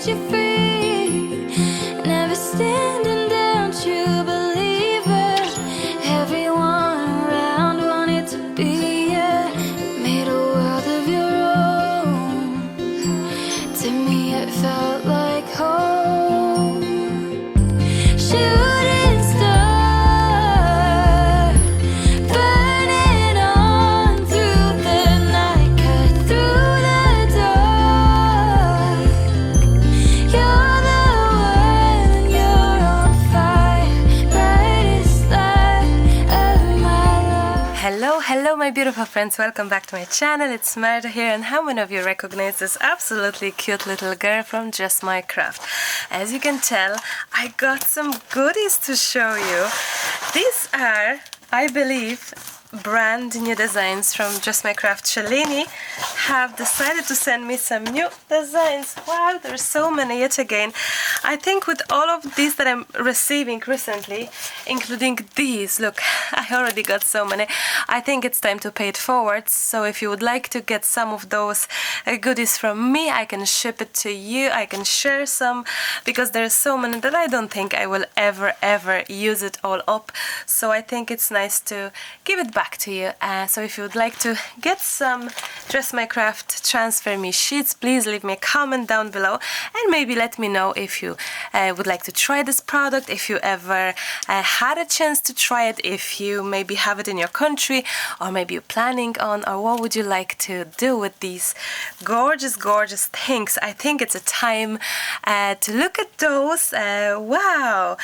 you free. Never standing down, true believer. Everyone around wanted to be you. Made a world of your own. To me it felt like home. Shooting star, burning on through the night, cut through the dark. You're the one, you're on fire, brightest light of my life. Hello my beautiful friends, welcome back to my channel. It's Marta here, and how many of you recognize this absolutely cute little girl from Just My Craft? As you can tell, I got some goodies to show you. These are, I believe, brand new designs from Just My Craft. Shalini have decided to send me some new designs. Wow, there's so many yet again. I think with all of these that I'm receiving recently, including these, look, I already got so many. I think it's time to pay it forward. So if you would like to get some of those goodies from me, I can ship it to you. I can share some, because there's so many that I don't think I will ever use it all up. So I think it's nice to give it back to you. So if you would like to get some Just My Craft transfer me sheets, please leave me a comment down below, and maybe let me know if you would like to try this product, if you ever had a chance to try it, if you maybe have it in your country, or maybe you're planning on, or what would you like to do with these gorgeous things. I think it's a time to look at those. Wow,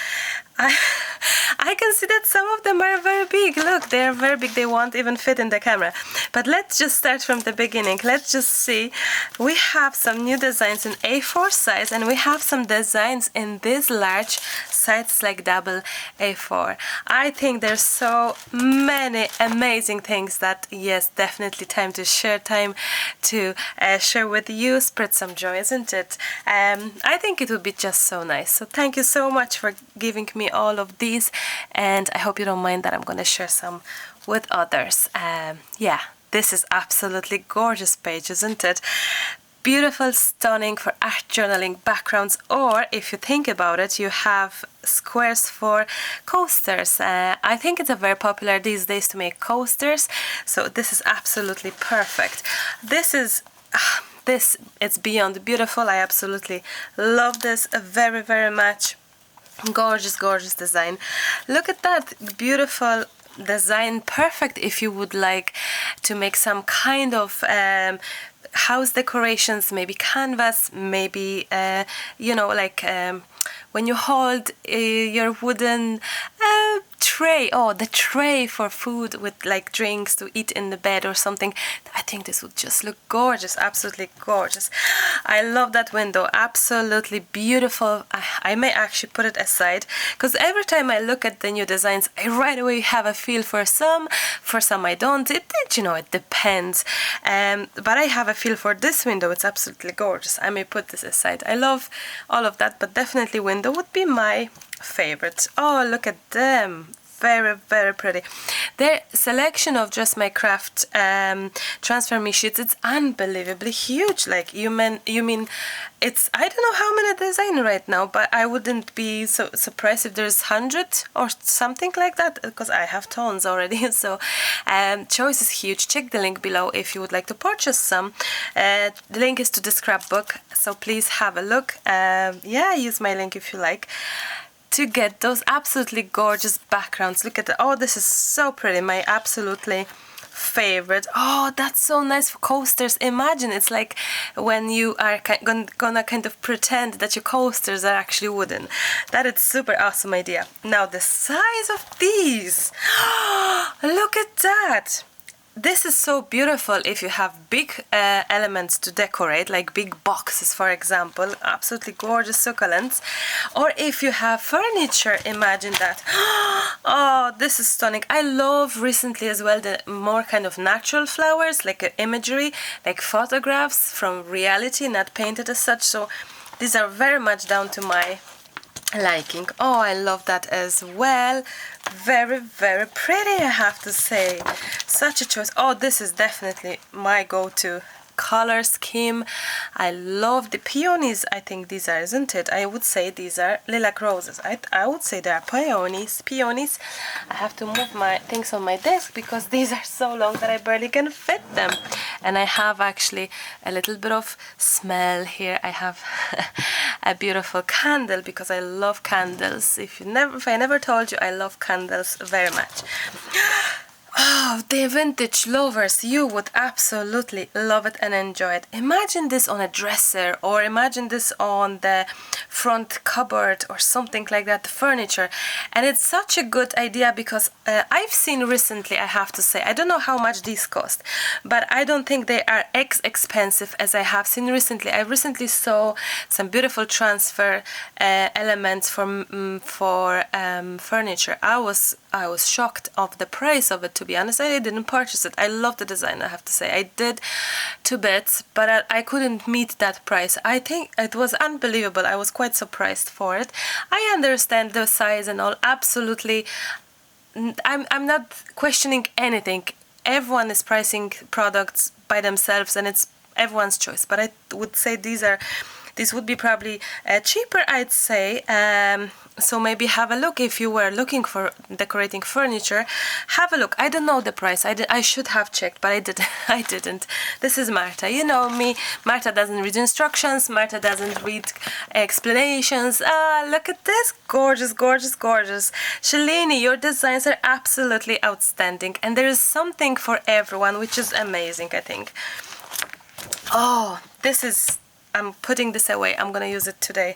I can see that some of them are very big. Look, they are very big. They won't even fit in the camera. But let's just start from the beginning. Let's just see. We have some new designs in A4 size, and we have some designs in this large size, like double A4. I think there's so many amazing things that, yes, definitely time to share, time to share with you, spread some joy, isn't it? I think it would be just so nice. So thank you so much for giving me all of these, and I hope you don't mind that I'm going to share some with others. Yeah, this is absolutely gorgeous page, isn't it? Beautiful, stunning for art journaling backgrounds, or if you think about it, you have squares for coasters. I think it's a very popular these days to make coasters, so this is absolutely perfect. This is it's beyond beautiful. I absolutely love this very much. Gorgeous design. Look at that beautiful design. Perfect if you would like to make some kind of house decorations, maybe canvas, maybe you know, like when you hold your wooden tray, the tray for food with like drinks to eat in the bed or something. I think this would just look gorgeous, absolutely gorgeous. I love that window, absolutely beautiful. I may actually put it aside, because every time I look at the new designs, I right away have a feel for some I don't. It you know, it depends. But I have a feel for this window. It's absolutely gorgeous. I may put this aside. I love all of that, but definitely window would be my favorite. Oh, look at them. Very pretty. Their selection of Just My Craft transfer me sheets, it's unbelievably huge. Like you mean it's, I don't know how many design right now, but I wouldn't be so surprised if there's 100 or something like that, because I have tons already. So choice is huge. Check the link below if you would like to purchase some. The link is to the scrapbook, so please have a look. Yeah, use my link if you like to get those absolutely gorgeous backgrounds. Look at that. Oh, this is so pretty. My absolutely favorite. Oh, that's so nice for coasters. Imagine it's like when you are gonna kind of pretend that your coasters are actually wooden. That is super awesome idea. Now the size of these. Look at that. This is so beautiful if you have big elements to decorate, like big boxes, for example. Absolutely gorgeous succulents. Or if you have furniture, imagine that. Oh, this is stunning. I love recently as well the more kind of natural flowers, like imagery, like photographs from reality, not painted as such. So these are very much down to my liking. Oh, I love that as well. Very pretty, I have to say. Such a choice. Oh, this is definitely my go-to color scheme. I love the peonies. I think these are, isn't it? I would say these are lilac roses. I would say they are peonies. I have to move my things on my desk because these are so long that I barely can fit them. And I have actually a little bit of smell here. I have a beautiful candle because I love candles. If I never told you, I love candles very much. Oh, the vintage lovers, you would absolutely love it and enjoy it. Imagine this on a dresser, or imagine this on the front cupboard or something like that, the furniture. And it's such a good idea because I've seen recently, I have to say, I don't know how much these cost, but I don't think they are as expensive as I have seen recently. I recently saw some beautiful transfer elements for furniture. I was shocked of the price of it, to be honest. I didn't purchase it. I love the design, I have to say. I did 2 bits, but I couldn't meet that price. I think it was unbelievable. I was quite surprised for it. I understand the size and all, absolutely. I'm not questioning anything. Everyone is pricing products by themselves and it's everyone's choice. But I would say these would be probably cheaper, I'd say. So maybe have a look if you were looking for decorating furniture. Have a look. I don't know the price. I should have checked, but I didn't. This is Marta. You know me. Marta doesn't read instructions. Marta doesn't read explanations. Look at this. Gorgeous, gorgeous, gorgeous. Shalini, your designs are absolutely outstanding. And there is something for everyone, which is amazing, I think. Oh, this is... I'm putting this away. I'm gonna use it today.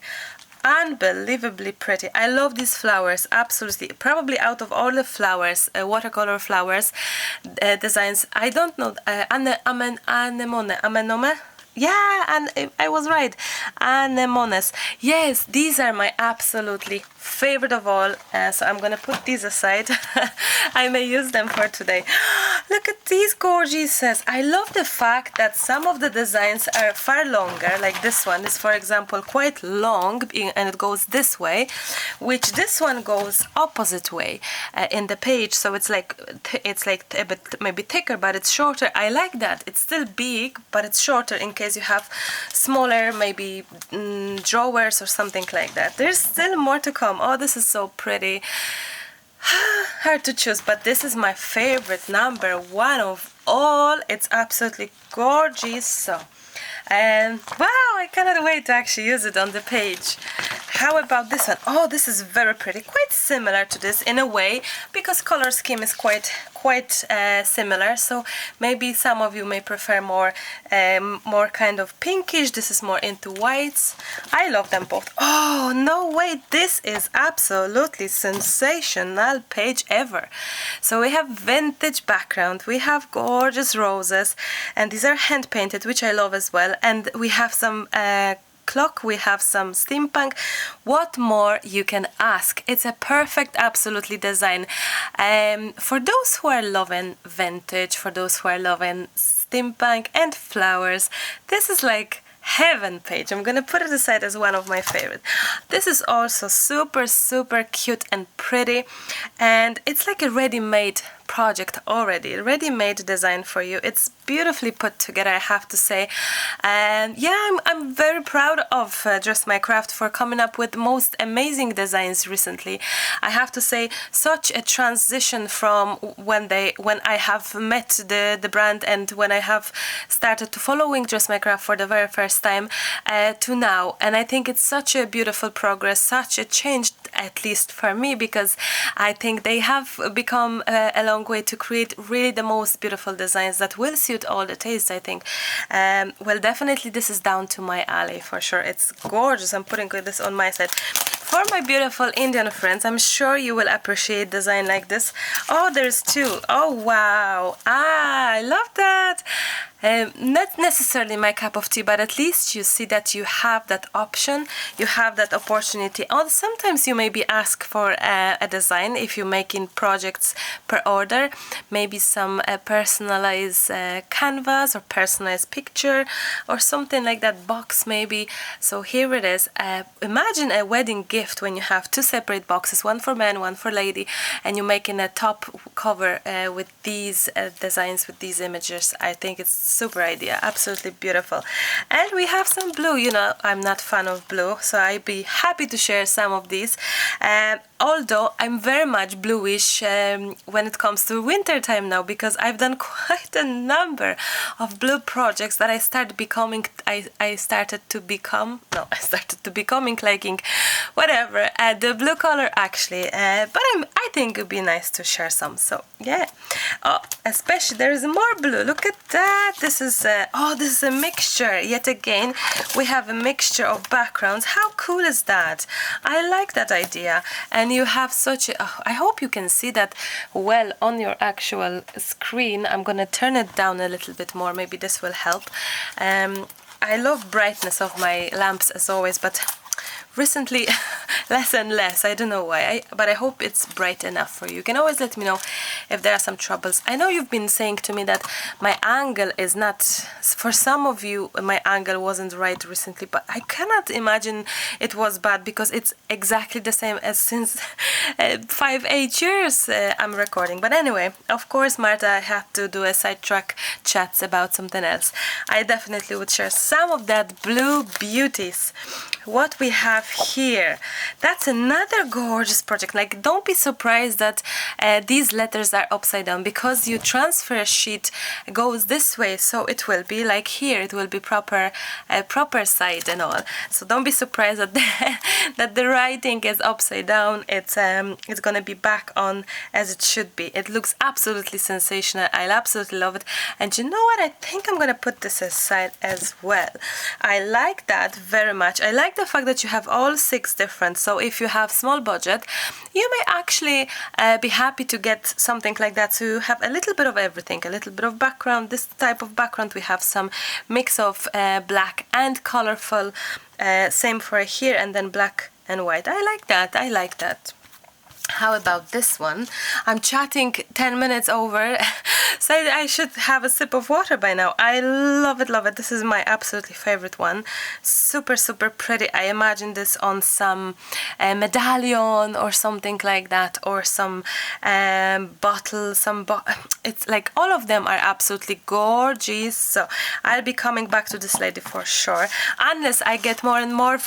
Unbelievably pretty. I love these flowers, absolutely. Probably out of all the flowers, watercolor flowers, designs, I don't know, anemone. Yeah, and I was right. Anemones. Yes, these are my absolutely favorite of all. So I'm gonna put these aside. I may use them for today. Look at these gorgeouses. I love the fact that some of the designs are far longer. Like this one is, for example, quite long, and it goes this way, which this one goes opposite way in the page. So it's like a bit maybe thicker, but it's shorter. I like that. It's still big, but it's shorter in case you have smaller maybe drawers or something like that. There's still more to come. Oh, this is so pretty. Hard to choose, but this is my favorite, number one of all. It's absolutely gorgeous. So, and wow, I cannot wait to actually use it on the page. How about this one? Oh, this is very pretty, quite similar to this in a way, because color scheme is quite similar. So maybe some of you may prefer more kind of pinkish. This is more into whites. I love them both. Oh no, wait, this is absolutely sensational page ever. So we have vintage background, we have gorgeous roses, and these are hand painted, which I love as well. And we have some clock, we have some steampunk. What more you can ask? It's a perfect, absolutely design. For those who are loving vintage, for those who are loving steampunk and flowers, this is like heaven page. I'm gonna put it aside as one of my favorite. This is also super cute and pretty, and it's like a ready-made project already, ready-made design for you. It's beautifully put together, I have to say. And yeah, I'm very proud of Just My Craft for coming up with the most amazing designs recently. I have to say, such a transition from when I have met the brand and when I have started to following Just My Craft for the very first time to now. And I think it's such a beautiful progress, such a change, at least for me, because I think they have become a long way to create really the most beautiful designs that will suit all the tastes, I think. Well, definitely this is down to my alley for sure. It's gorgeous. I'm putting this on my side. For my beautiful Indian friends, I'm sure you will appreciate design like this. Oh, there's two. Oh wow, I love that. Not necessarily my cup of tea, but at least you see that you have that option, you have that opportunity. Or sometimes you maybe ask for a design if you're making projects per order, maybe some personalized canvas or personalized picture or something like that, box maybe. So here it is. Imagine a wedding gift when you have two separate boxes, one for man, one for lady, and you're making a top cover with these designs, with these images. I think it's super idea, absolutely beautiful. And we have some blue. You know, I'm not fan of blue, so I'd be happy to share some of these. Although I'm very much bluish when it comes to winter time now, because I've done quite a number of blue projects that I started to becoming liking whatever the blue color actually, but I think it'd be nice to share some. So yeah, oh, especially there is more blue. Look at that. This is this is a mixture. Yet again, we have a mixture of backgrounds. How cool is that? I like that idea. And you have such a, I hope you can see that well on your actual screen. I'm gonna turn it down a little bit more. Maybe this will help. I love brightness of my lamps as always, but recently less and less. I don't know why, but I hope it's bright enough for you. You can always let me know if there are some troubles. I know you've been saying to me that my angle is not, for some of you my angle wasn't right recently, but I cannot imagine it was bad, because it's exactly the same as since 5-8 years I'm recording. But anyway, of course, Marta had to do a sidetrack chats about something else. I definitely would share some of that blue beauties. What we have here, that's another gorgeous project. Like, don't be surprised that these letters are upside down, because your transfer sheet goes this way, so it will be like here, it will be proper side and all. So don't be surprised that that the writing is upside down. It's gonna be back on as it should be. It looks absolutely sensational. I absolutely love it. And you know what, I think I'm gonna put this aside as well. I like that very much. I like the fact that you have all 6 different, so if you have small budget, you may actually be happy to get something like that, so you have a little bit of everything, a little bit of background. This type of background, we have some mix of black and colorful, same for here, and then black and white. I like that, I like that. How about this one? I'm chatting 10 minutes over, so I should have a sip of water by now. I love it, love it. This is my absolutely favorite one. Super, super pretty. I imagine this on some medallion or something like that, or some bottle, it's like all of them are absolutely gorgeous. So I'll be coming back to this lady for sure, unless I get more and more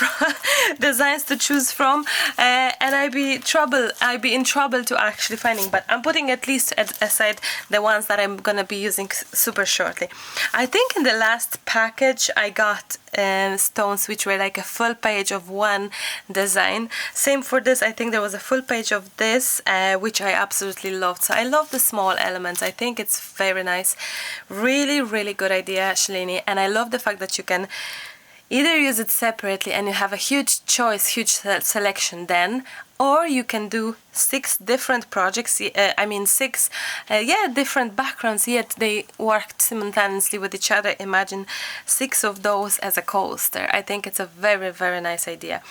designs to choose from, and I'd be in trouble to actually finding, but I'm putting at least aside the ones that I'm gonna be using super shortly. I think in the last package I got stones which were like a full page of one design. Same for this. I think there was a full page of this, which I absolutely loved. So I love the small elements. I think it's very nice. Really, really good idea, Shalini. And I love the fact that you can either use it separately and you have a huge choice, huge selection then, or you can do 6 different projects, 6 different backgrounds, yet they worked simultaneously with each other. Imagine 6 of those as a coaster. I think it's a very, very nice idea.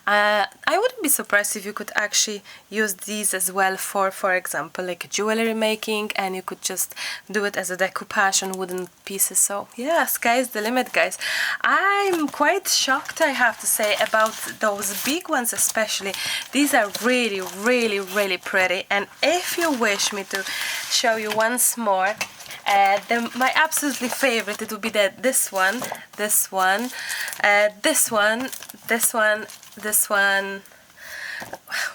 I wouldn't be surprised if you could actually use these as well for example, like jewelry making, and you could just do it as a decoupage on wooden pieces. So yeah, sky's the limit, guys. I'm quite shocked, I have to say, about those big ones especially. These are really, really, really pretty. And if you wish me to show you once more, my absolutely favorite, it would be this one, this one, this one, this one, this one.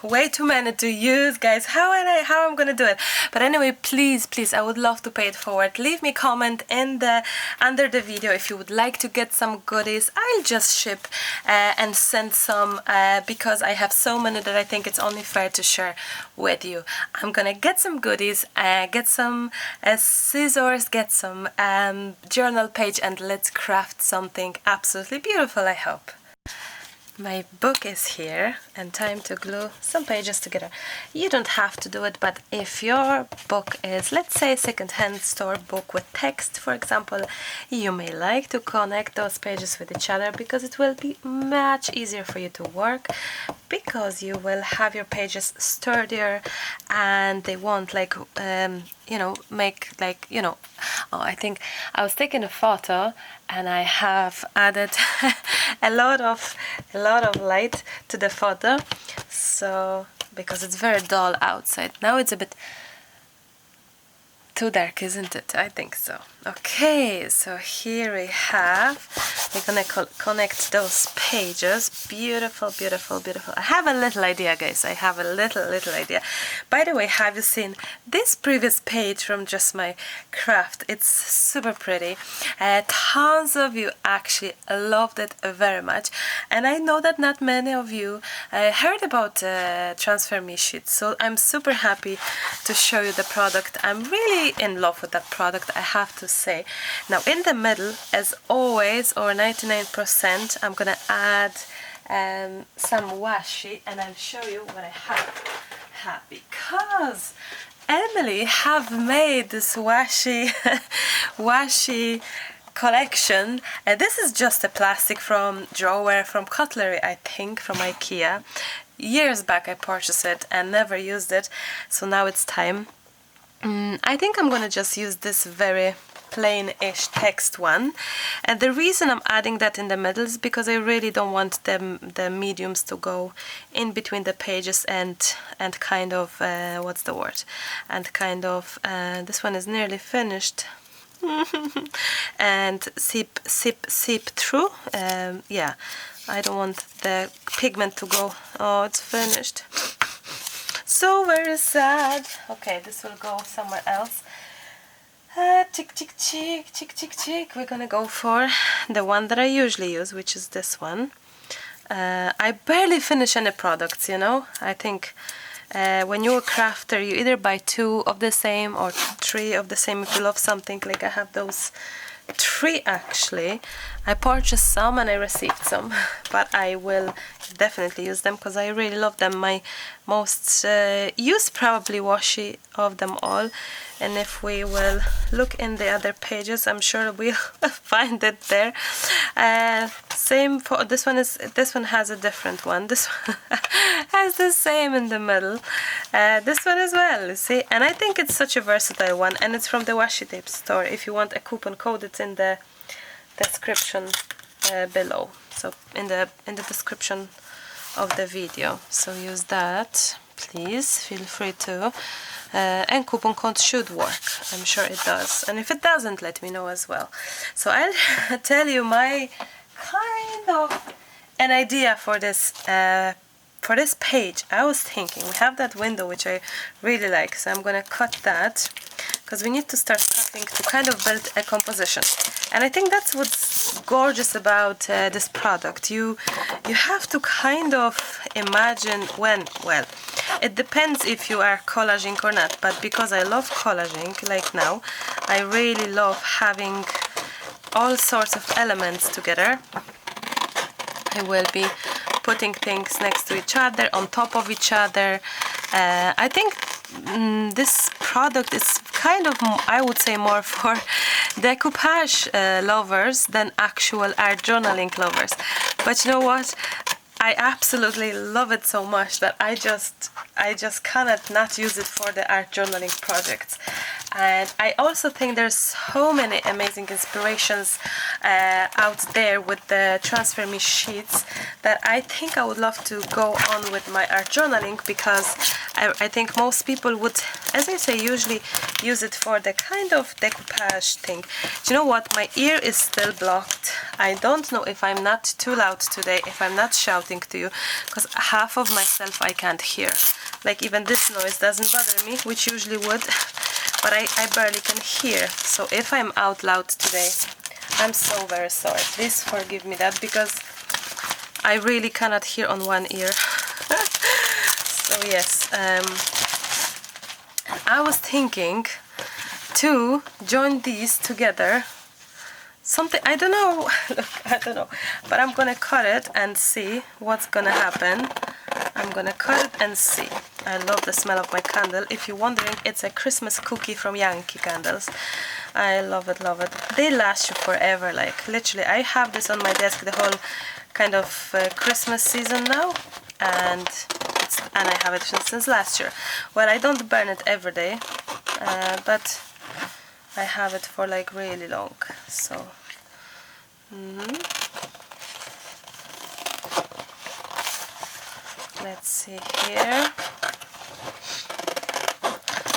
Way too many to use, guys. How I'm gonna do it? But anyway, please, I would love to pay it forward. Leave me a comment under the video if you would like to get some goodies. I'll just ship and send some, because I have so many that I think it's only fair to share with you. I'm gonna get some goodies, get some scissors, get some journal page, and let's craft something absolutely beautiful, I hope. My book is here, and time to glue some pages together. You don't have to do it, but if your book is, let's say, second-hand store book with text, for example, you may like to connect those pages with each other, because it will be much easier for you to work, because you will have your pages sturdier, and they won't I think I was taking a photo and I have added a lot of light to the photo, so because it's very dull outside. Now it's a bit too dark, isn't it? I think so. Okay, so here we have, we're gonna connect those pages. Beautiful, beautiful, beautiful. I have a little idea, guys. I have a little idea. By the way, have you seen this previous page from Just My Craft? It's super pretty. Tons of you actually loved it very much, and I know that not many of you heard about Transfer Me sheets, so I'm super happy to show you the product. I'm really in love with that product, I have to say. Now in the middle, as always, or 99%, I'm gonna add some washi, and I'll show you what I have because Emily have made this washi collection. This is just a plastic from drawer, from cutlery, I think, from IKEA. Years back I purchased it and never used it, so now it's time. I think I'm gonna just use this very plain-ish text one, and the reason I'm adding that in the middle is because I really don't want the mediums to go in between the pages and kind of what's the word, and kind of this one is nearly finished. And seep through. Yeah, I don't want the pigment to go. Oh, it's finished. So very sad. Okay, this will go somewhere else. Chick. We're gonna go for the one that I usually use, which is this one. I barely finish any products, you know. I think when you're a crafter, you either buy 2 of the same or 3 of the same if you love something. Like I have those 3 actually. I purchased some and I received some, but I will definitely use them because I really love them. My most used probably washi of them all, and if we will look in the other pages, I'm sure we'll find it there. Same for this one. This one has a different one. This one has the same in the middle. This one as well, you see, and I think it's such a versatile one, and it's from the washi tape store. If you want a coupon code, it's in the description below, so in the description of the video, so use that, please, feel free to, and coupon code should work. I'm sure it does, and if it doesn't, let me know as well. So I'll tell you my kind of an idea for this page. I was thinking, we have that window which I really like, so I'm gonna cut that because we need to start cutting to kind of build a composition. And I think that's what's gorgeous about this product. You have to kind of imagine well, it depends if you are collaging or not, but because I love collaging, like now, I really love having all sorts of elements together. I will be putting things next to each other, on top of each other. I think this product is kind of, I would say, more for decoupage lovers than actual art journaling lovers. But you know what? I absolutely love it so much that I just cannot not use it for the art journaling projects. And I also think there's so many amazing inspirations out there with the Transfer Me sheets that I think I would love to go on with my art journaling, because I think most people would, as I say, usually use it for the kind of decoupage thing. Do you know what? My ear is still blocked. I don't know if I'm not too loud today, if I'm not shouting to you, because half of myself I can't hear. Like even this noise doesn't bother me, which usually would, but I barely can hear. So if I'm out loud today, I'm so very sorry. Please forgive me that, because I really cannot hear on one ear. So yes, I was thinking to join these together. Something, I don't know, look, I don't know, but I'm gonna cut it and see what's gonna happen. I'm gonna cut it and see. I love the smell of my candle. If you're wondering, it's a Christmas cookie from Yankee Candles. I love it, love it. They last you forever, like literally. I have this on my desk the whole kind of Christmas season now, and I have it since last year. Well, I don't burn it every day, but I have it for like really long. So let's see here.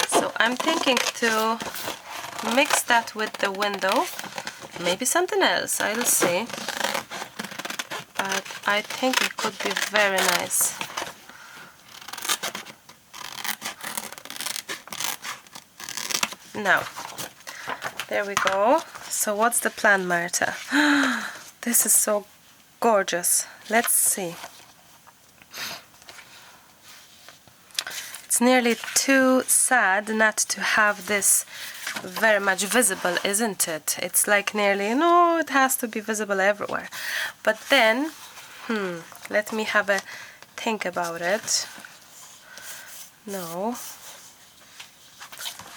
So I'm thinking to mix that with the window, maybe something else, I'll see, but I think it could be very nice. Now, there we go. So what's the plan, Marta? This is so gorgeous. Let's see. It's nearly too sad not to have this very much visible, isn't it? It's like nearly, no, it has to be visible everywhere. But then, let me have a think about it. No.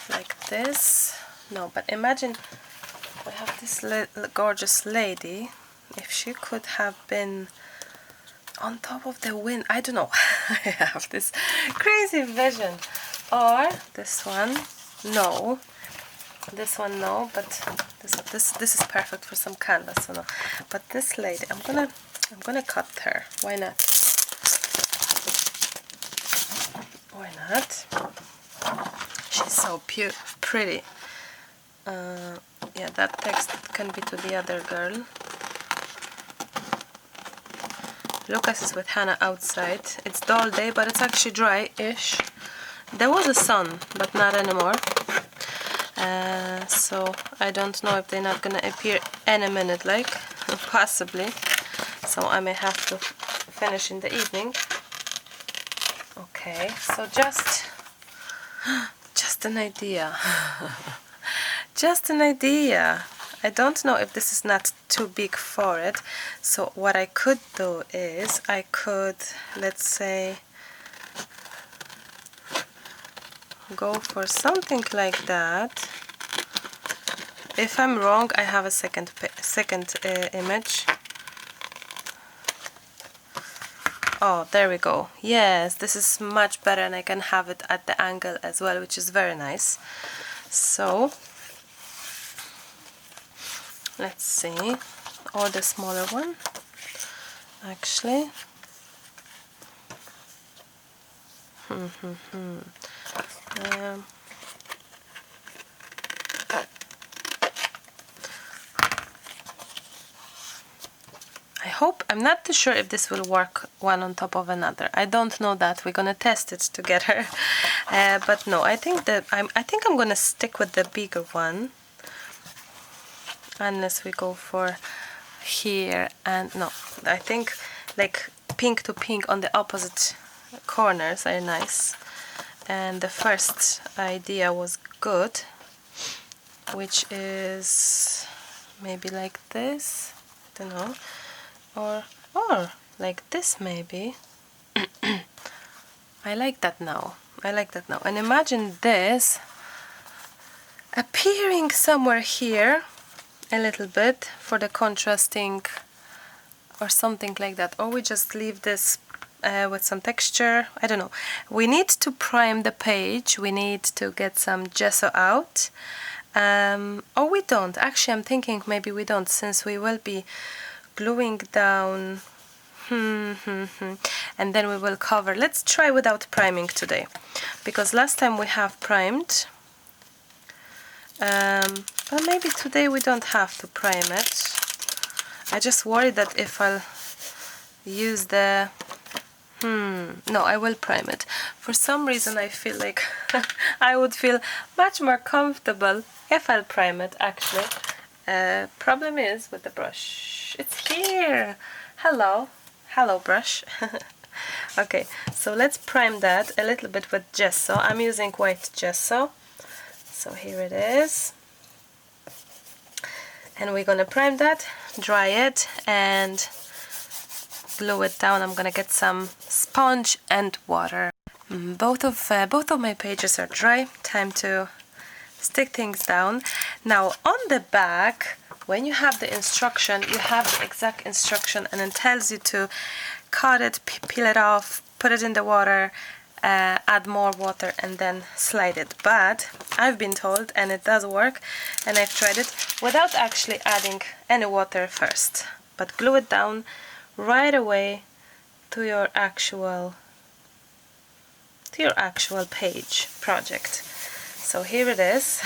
Like this. No, but imagine we have this gorgeous lady. If she could have been on top of the wind, I don't know. I have this crazy vision. Or this one, no. This one, no. But this is perfect for some canvas, so no. But this lady, I'm gonna cut her. Why not? Why not? She's so pretty. Yeah, that text can be to the other girl. Lucas is with Hannah outside. It's dull day, but it's actually dry-ish. There was a sun, but not anymore. So I don't know if they're not gonna appear any minute, like, possibly. So I may have to finish in the evening. Okay, so just an idea. Just an idea. I don't know if this is not too big for it. So what I could do is I could, let's say, go for something like that. If I'm wrong, I have a second image. Oh, there we go. Yes, this is much better, and I can have it at the angle as well, which is very nice. So let's see, or the smaller one, actually. I hope, I'm not too sure if this will work one on top of another. I don't know that. We're gonna test it together. But no, I think I'm gonna stick with the bigger one. Unless we go for here, and no, I think like pink to pink on the opposite corners are nice. And the first idea was good, which is maybe like this, I don't know, or like this maybe. I like that now. I like that now. And imagine this appearing somewhere here a little bit for the contrasting or something like that, or we just leave this with some texture. I don't know. We need to prime the page, we need to get some gesso out, or we don't. Actually, I'm thinking maybe we don't, since we will be gluing down and then we will cover. Let's try without priming today, because last time we have primed. But maybe today we don't have to prime it. I just worry that if I'll use the... no, I will prime it. For some reason I feel like I would feel much more comfortable if I'll prime it, actually. Problem is with the brush. It's here! Hello! Hello, brush! Okay, so let's prime that a little bit with gesso. I'm using white gesso. So here it is, and we're gonna prime that, dry it, and glue it down. I'm gonna get some sponge and water. Both of my pages are dry. Time to stick things down. Now on the back, when you have the instruction, you have the exact instruction, and it tells you to cut it, peel it off, put it in the water, add more water, and then slide it. But I've been told, and it does work, and I've tried it without actually adding any water first, but glue it down right away to your actual page project. So here it is.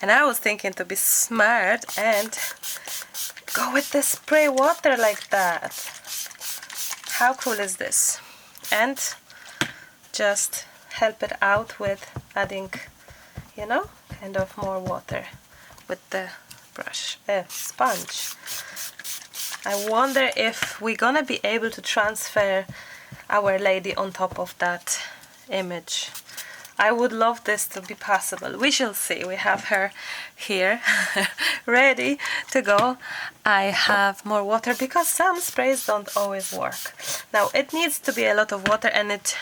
And I was thinking to be smart and go with the spray water like that. How cool is this? And just help it out with adding, you know, kind of more water with the brush, sponge. I wonder if we're gonna be able to transfer Our Lady on top of that image. I would love this to be possible. We shall see. We have her here ready to go. I have more water because some sprays don't always work. Now it needs to be a lot of water, and it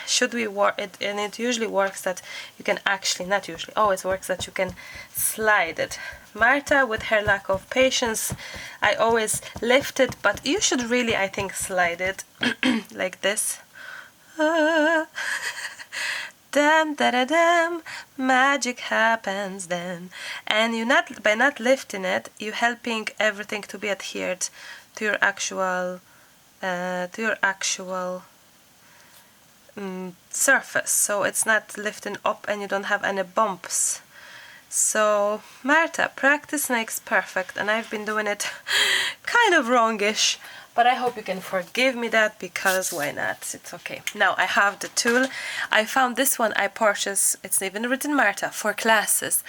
usually works that you can actually, not usually, always works that you can slide it. Marta, with her lack of patience, I always lift it, but you should really, I think, slide it like this. Dam da da dam, magic happens then. And by not lifting it, you're helping everything to be adhered to your actual surface. So it's not lifting up and you don't have any bumps. So Marta, practice makes perfect, and I've been doing it kind of wrongish. But I hope you can forgive me that, because why not? It's okay. Now I have the tool. I found this one I purchased, it's even written Marta, for classes,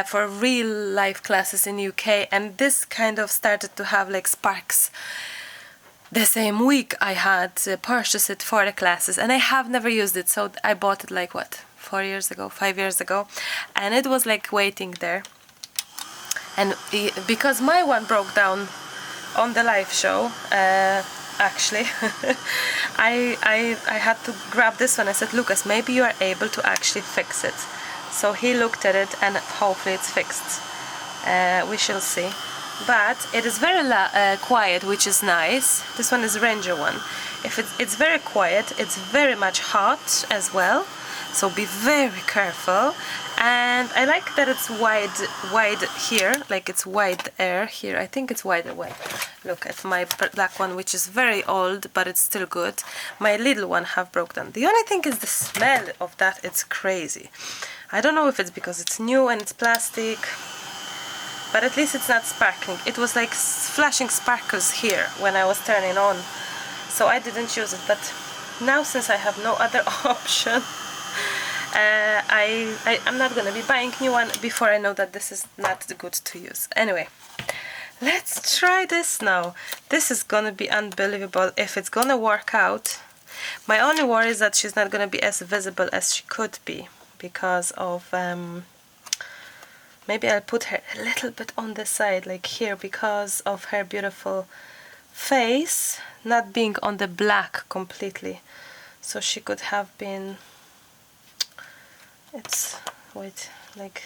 for real life classes in UK. And this kind of started to have like sparks the same week I had purchased it for the classes. And I have never used it, so I bought it like what? 5 years ago. And it was like waiting there. And because my one broke down on the live show, actually, I had to grab this one. I said, Lucas, maybe you are able to actually fix it. So he looked at it, and hopefully it's fixed. We shall see. But it is very quiet, which is nice. This one is Ranger one. If it's very quiet, it's very much hot as well. So be very careful. And I like that it's wide here, like it's wide air here. I think it's wide away. Look at my black one, which is very old, but it's still good. My little one have broken. The only thing is the smell of that. It's crazy. I don't know if it's because it's new and it's plastic, but at least it's not sparkling. It was like flashing sparkles here when I was turning on, so I didn't use it. But now, since I have no other option, I'm not gonna be buying new one before I know that this is not good to use. Anyway, let's try this now. This is gonna be unbelievable if it's gonna work out. My only worry is that she's not gonna be as visible as she could be because of maybe I'll put her a little bit on the side, like here, because of her beautiful face not being on the black completely. So she could have been, it's, wait, like,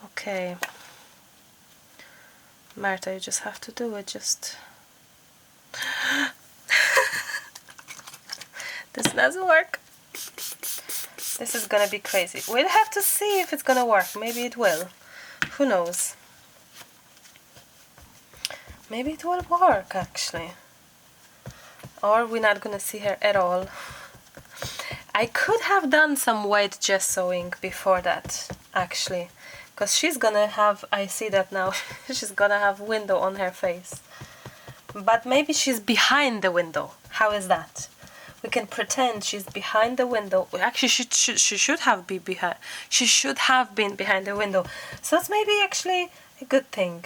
okay, Marta, you just have to do it, just this doesn't work. This is gonna be crazy. We'll have to see if it's gonna work. Maybe it will, who knows. Maybe it will work actually, or we're not gonna see her at all. I could have done some white gessoing before that, actually, because she's gonna have, I see that now, she's gonna have window on her face. But maybe she's behind the window. How is that? We can pretend she's behind the window. Actually, she should have been behind. She should have been behind the window. So it's maybe actually a good thing,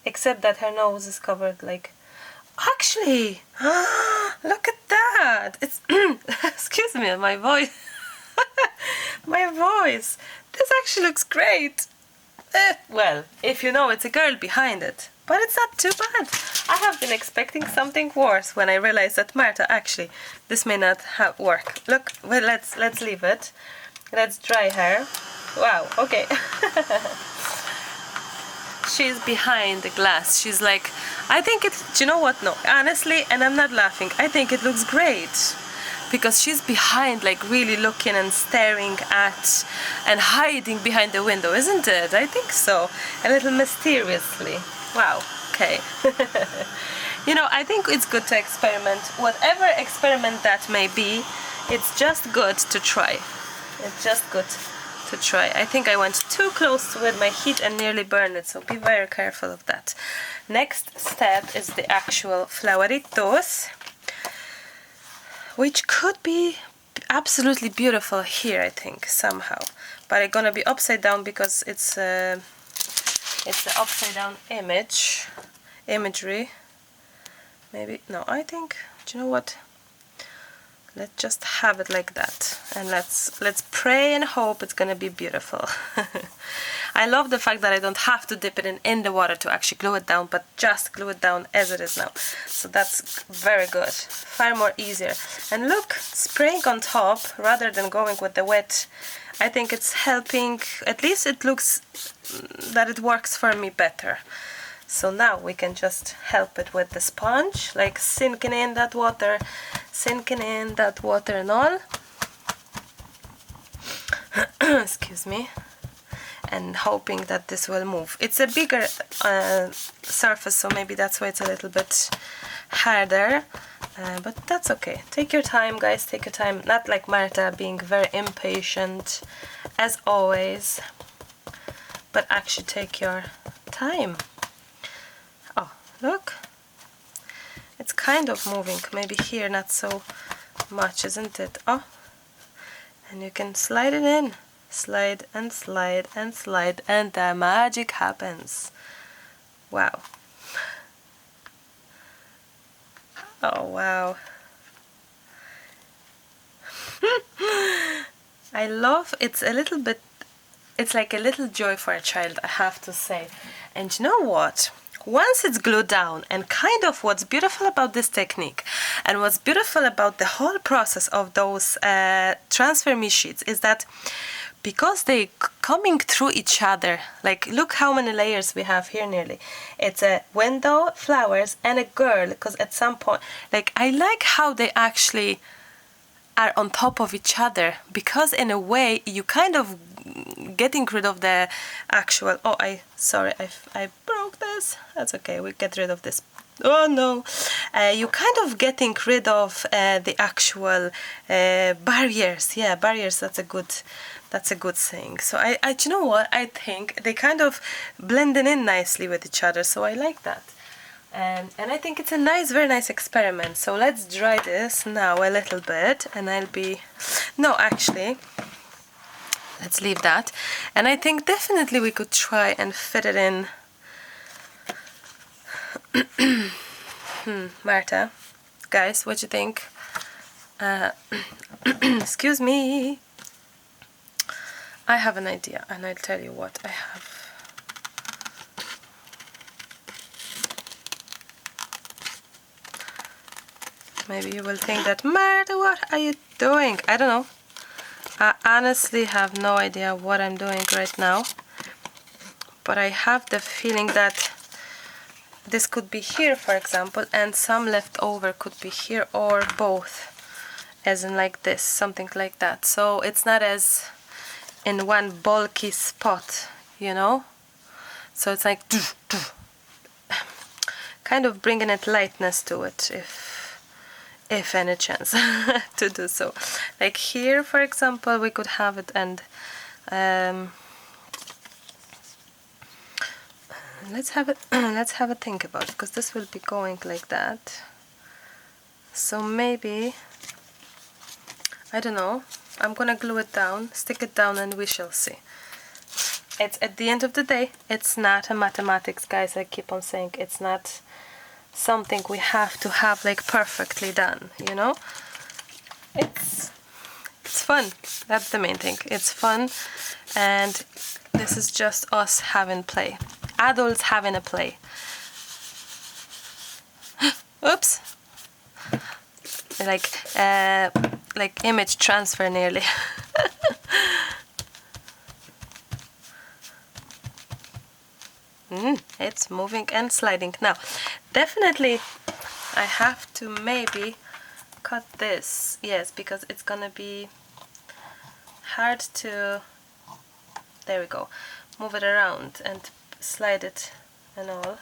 except that her nose is covered like. Actually, look at that! It's excuse me, my voice. My voice. This actually looks great. Well, if you know it's a girl behind it, but it's not too bad. I have been expecting something worse when I realized that Marta, actually, this may not work. Look, well, let's leave it. Let's dry her. Wow. Okay. She's behind the glass. She's like, I think it, do you know what? No, honestly, and I'm not laughing, I think it looks great. Because she's behind, like really looking and staring at and hiding behind the window, isn't it? I think so. A little mysteriously. Wow, okay. You know, I think it's good to experiment. Whatever experiment that may be, it's just good to try. It's just good to try. I think I went too close with my heat and nearly burned it, so be very careful of that. Next step is the actual floweritos, which could be absolutely beautiful here, I think, somehow. But it's gonna be upside down because it's the upside down imagery. Maybe, no, I think, do you know what? Let's just have it like that, and let's pray and hope it's gonna be beautiful. I love the fact that I don't have to dip it in the water to actually glue it down, but just glue it down as it is now. So that's very good, far more easier. And look, spraying on top rather than going with the wet, I think it's helping. At least it looks that it works for me better. So now we can just help it with the sponge, like sinking in that water and all. Excuse me. And hoping that this will move. It's a bigger surface, so maybe that's why it's a little bit harder. But that's okay. Take your time, guys, take your time. Not like Marta being very impatient, as always. But actually take your time. Oh, look. It's kind of moving. Maybe here not so much, isn't it? Oh. And you can slide it in. Slide and slide and slide, and the magic happens. Wow. Oh, wow. I love, it's a little bit, it's like a little joy for a child, I have to say. And you know what? Once it's glued down, and kind of what's beautiful about this technique and what's beautiful about the whole process of those transfer me sheets is that because they coming through each other, like look how many layers we have here nearly. It's a window, flowers, and a girl, because at some point, like I like how they actually are on top of each other, because in a way you kind of getting rid of the actual, oh, sorry, I broke this. That's okay, we get rid of this. Oh no, you kind of getting rid of the actual barriers. Yeah, barriers, that's a good thing. So you know what, I think they kind of blending in nicely with each other, so I like that. And I think it's a nice, very nice experiment. So let's dry this now a little bit, and no, actually, let's leave that. And I think definitely we could try and fit it in. Marta, guys, what do you think? Excuse me. I have an idea, and I'll tell you what I have. Maybe you will think that, Marta, what are you doing? I don't know. I honestly have no idea what I'm doing right now. But I have the feeling that this could be here, for example, and some left over could be here, or both. As in like this, something like that. So it's not as in one bulky spot, you know? So it's like kind of bringing it lightness to it, if any chance to do so. Like here, for example, we could have it, and let's have a think about it, because this will be going like that. So maybe, I don't know, I'm gonna glue it down, stick it down, and we shall see. It's, at the end of the day, it's not a mathematics, guys. I keep on saying it's not something we have to have like perfectly done, you know. It's fun. That's the main thing. It's fun, and this is just us having play, adults having a play. Oops. Like image transfer nearly. It's moving and sliding. Now, definitely I have to maybe cut this. Yes, because it's gonna be hard to, there we go, move it around and slide it and all.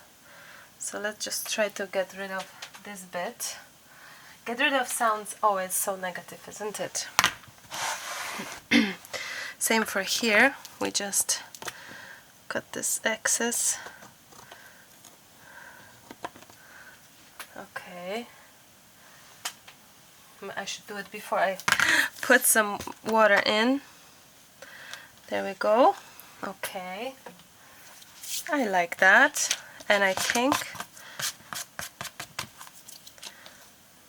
So let's just try to get rid of this bit. Get rid of sounds always so negative, isn't it? Same for here, we just cut this excess. Okay, I should do it before I put some water in. There we go. Okay, I like that, and I think,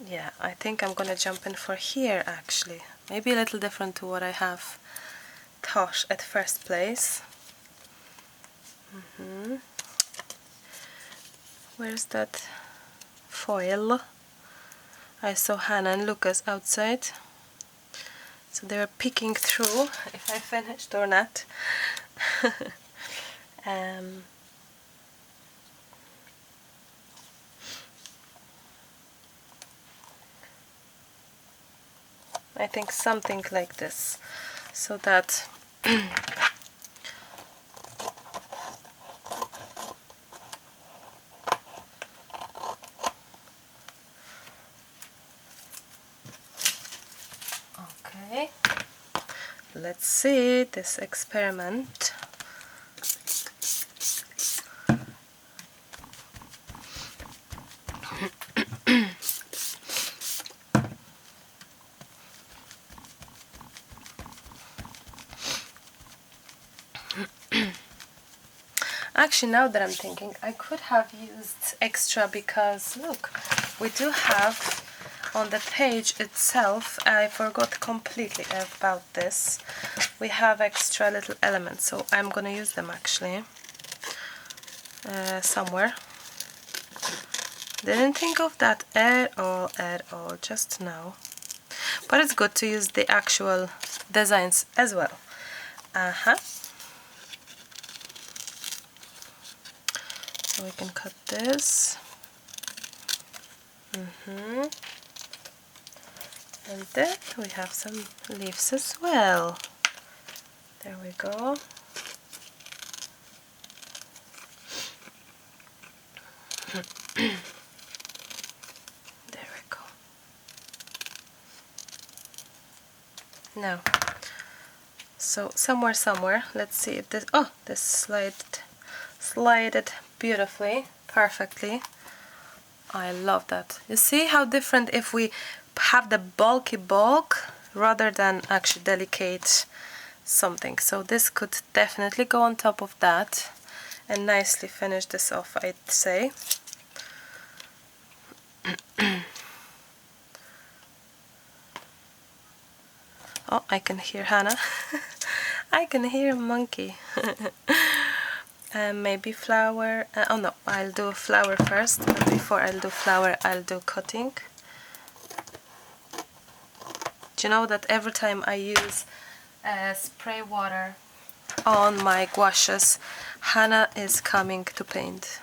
yeah, I think I'm gonna jump in for here actually. Maybe a little different to what I have thought at first place. Where's that foil? I saw Hannah and Lucas outside, so they were peeking through if I finished or not. I think something like this, so that okay, let's see this experiment. Actually, now that I'm thinking, I could have used extra because look, we do have on the page itself, I forgot completely about this, we have extra little elements, so I'm gonna use them actually somewhere. Didn't think of that at all, just now. But it's good to use the actual designs as well. So we can cut this. And then we have some leaves as well. There we go. There we go. Now, so somewhere, let's see if this, oh, this slided beautifully, perfectly. I love that. You see how different if we have the bulky bulk rather than actually delicate something. So this could definitely go on top of that and nicely finish this off, I'd say. Oh, I can hear Hannah. I can hear a monkey. Maybe flower. Oh no, I'll do flower first. But before I'll do flower, I'll do cutting. Do you know that every time I use spray water on my gouaches, Hannah is coming to paint.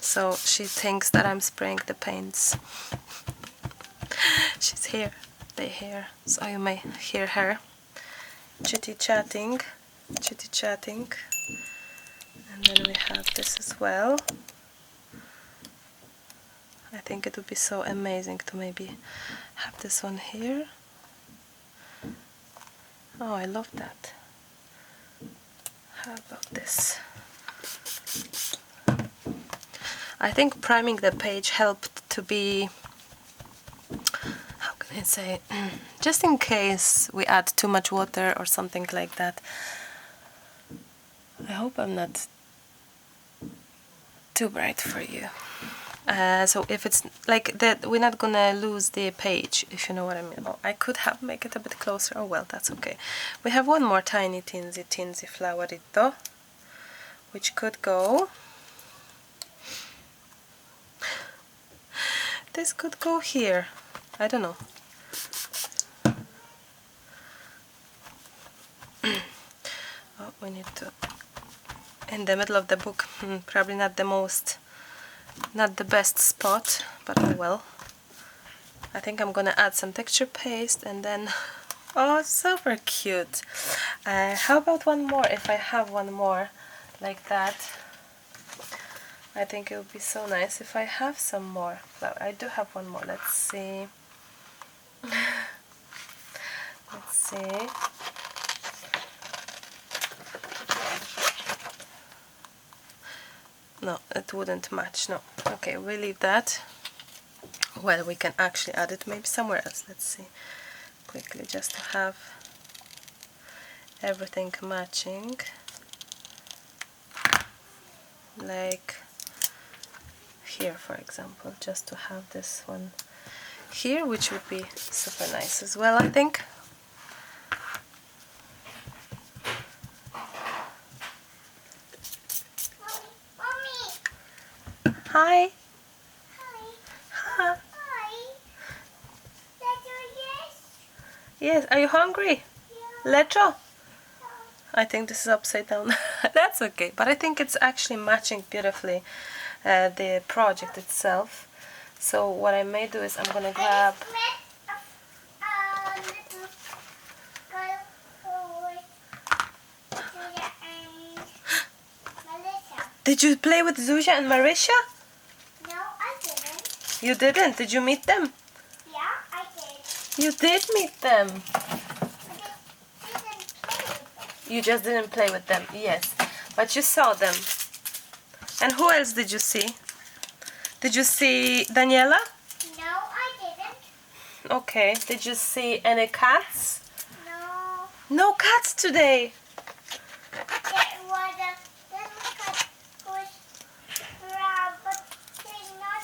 So she thinks that I'm spraying the paints. She's here. They hear. So you may hear her chitty chatting. And then we have this as well. I think it would be so amazing to maybe have this one here. Oh, I love that. How about this? I think priming the page helped to be, how can I say, just in case we add too much water or something like that. I hope I'm not too bright for you. So if it's like that, we're not gonna lose the page, if you know what I mean. Oh, I could have make it a bit closer. Oh well, that's okay. We have one more tiny teensy flowerito, which could go. This could go here. I don't know. Oh, we need to. In the middle of the book, probably not the best spot, but oh well. I think I'm gonna add some texture paste and then, oh, super cute. How about one more? If I have one more like that, I think it would be so nice if I have some more flower. I do have one more. Let's see. Let's see. No, it wouldn't match. No. Okay, we leave that. Well, we can actually add it maybe somewhere else. Let's see quickly, just to have everything matching. Like here, for example, just to have this one here, which would be super nice as well, I think. Hi. Hi. Yes, are you hungry? Lecho? I think this is upside down. That's okay, but I think it's actually matching beautifully the project itself. So what I may do is I'm gonna grab... Did you play with Zuzia and Marisha? No, I didn't. You didn't? Did you meet them? Yeah, I did. You did meet them. I didn't play with them. You just didn't play with them, yes. But you saw them. And who else did you see? Did you see Daniela? No, I didn't. Okay. Did you see any cats? No. No cats today. There was a little cat who was around, but they're not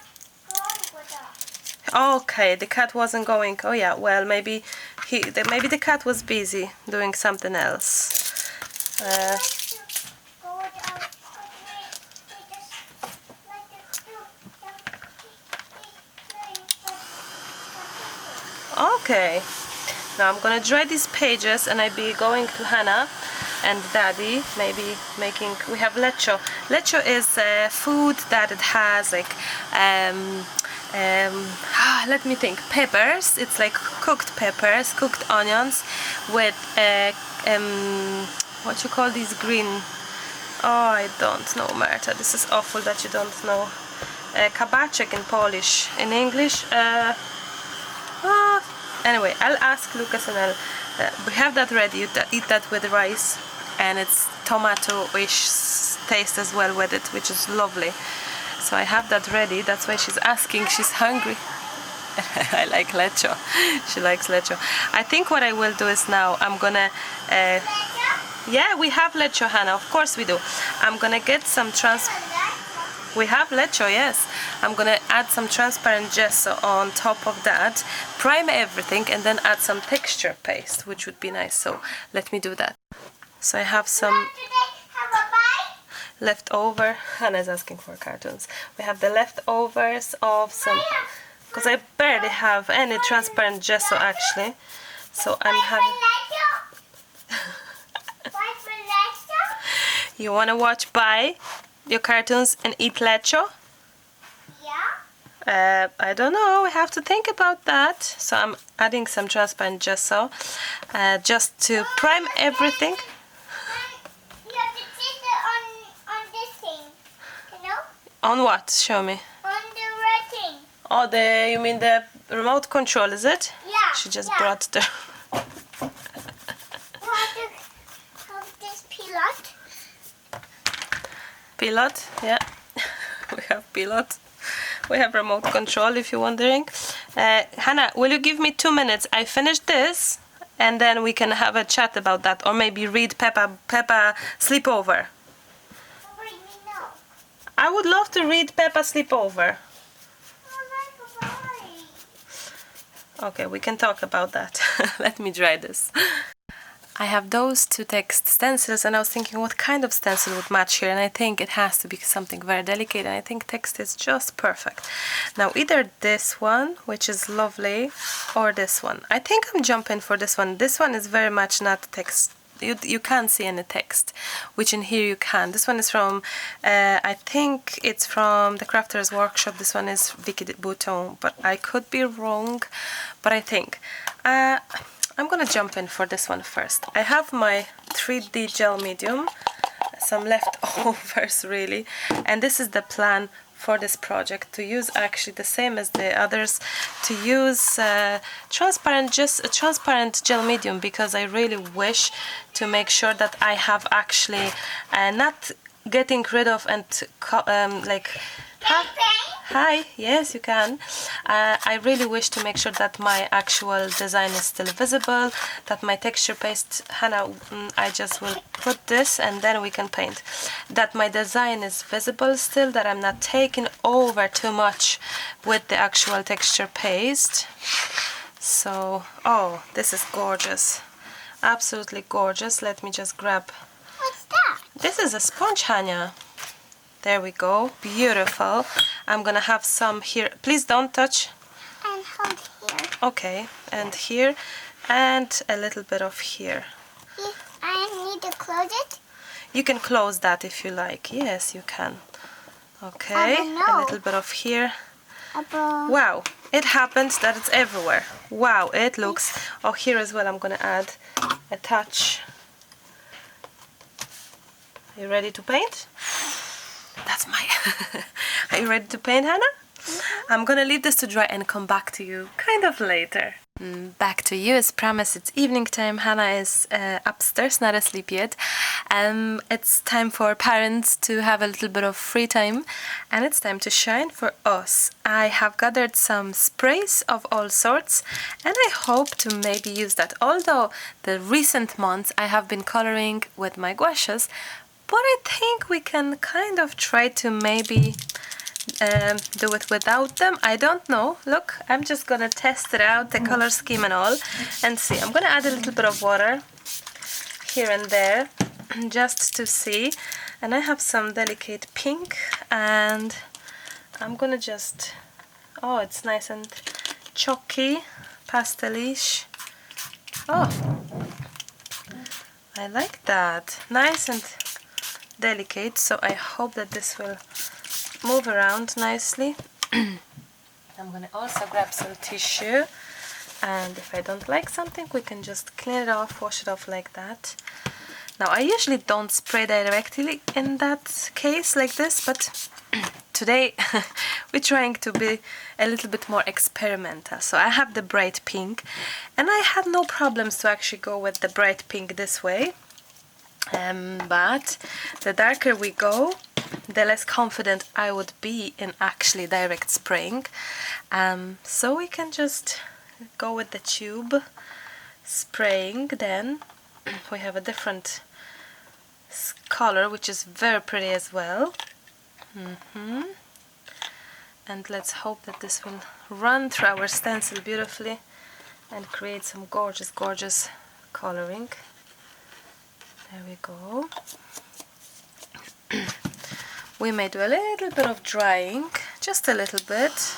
going with us. Okay, the cat wasn't going. Oh yeah, well maybe maybe the cat was busy doing something else. Go with us, but we just like to do Okay. Now I'm gonna dry these pages, and I be going to Hannah and Daddy, maybe making. We have lecho. Lecho is food that it has like let me think. Peppers. It's like cooked peppers, cooked onions with what you call these green. Oh, I don't know, Marta. This is awful that you don't know. Kabaczek in Polish. In English. Anyway, I'll ask Lucas, and we have that ready. You eat that with rice, and it's tomato-ish taste as well with it, which is lovely. So I have that ready. That's why she's asking. She's hungry. I like lecho. She likes lecho. I think what I will do is now I'm gonna. Yeah, we have lecho, Hannah. Of course we do. I'm gonna get some We have lecho, yes. I'm gonna add some transparent gesso on top of that, prime everything, and then add some texture paste, which would be nice. So let me do that. So I have some leftover. Hannah's asking for cartoons. We have the leftovers of some, because I barely have any transparent gesso actually. So I'm having. You wanna watch Bye? Your cartoons and eat lecho? Yeah. I don't know, we have to think about that. So I'm adding some transparent gesso just to prime everything. You have to sit it on this thing, you know? On what? Show me. On the red thing. Oh, you mean the remote control, is it? Yeah. She just yeah. brought the... You have to have this pilot. Pilot, yeah. We have pilot. We have remote control, if you're wondering. Hannah, will you give me 2 minutes? I finish this, and then we can have a chat about that, or maybe read Peppa Sleepover. Read me now. I would love to read Peppa Sleepover. Okay, we can talk about that. Let me dry this. I have those two text stencils, and I was thinking what kind of stencil would match here, and I think it has to be something very delicate, and I think text is just perfect. Now either this one, which is lovely, or this one. I think I'm jumping for this one. This one is very much not text. You can't see any text, which in here you can. This one is from, I think it's from the Crafter's Workshop. This one is Vicky Bouton, but I could be wrong. But I think I'm gonna jump in for this one first. I have my 3D gel medium, some leftovers really, and this is the plan for this project, to use actually the same as the others, to use transparent gel medium, because I really wish to make sure that I have actually not getting rid of and like hi, yes you can. I really wish to make sure that my actual design is still visible, that my texture paste, Hannah, I just will put this and then we can paint, that my design is visible still, that I'm not taking over too much with the actual texture paste. So, oh, this is gorgeous, absolutely gorgeous. Let me just grab, What's that? this is a sponge, Hannah. There we go, beautiful. I'm gonna have some here. Please don't touch. And hold here. Okay, and here, and a little bit of here. I need to close it. You can close that if you like. Yes, you can. Okay, don't know. a little bit of here. About Wow, it happens that it's everywhere. Wow, it looks... Oh, here as well I'm gonna add a touch. Are you ready to paint? That's my... Are you ready to paint, Hannah? I'm gonna leave this to dry and come back to you kind of later. Back to you. As promised, it's evening time. Hannah is upstairs, not asleep yet. It's time for parents to have a little bit of free time, and it's time to shine for us. I have gathered some sprays of all sorts, and I hope to maybe use that. Although the recent months I have been coloring with my gouaches, but I think we can kind of try to maybe do it without them. I don't know. Look, I'm just gonna test it out, the color scheme and all, and see. I'm gonna add a little bit of water here and there just to see, and I have some delicate pink, and I'm gonna just, oh, it's nice and chalky, pastelish. Oh, I like that, nice and delicate. So I hope that this will move around nicely. I'm gonna also grab some tissue, and if I don't like something, we can just clean it off, wash it off like that. Now I usually don't spray directly in that case like this, but today we're trying to be a little bit more experimental. So I have the bright pink, and I had no problems to actually go with the bright pink this way, but the darker we go, the less confident I would be in actually direct spraying. So we can just go with the tube spraying. Then we have a different color, which is very pretty as well. And let's hope that this will run through our stencil beautifully and create some gorgeous, gorgeous coloring. There we go. We may do a little bit of drying, just a little bit.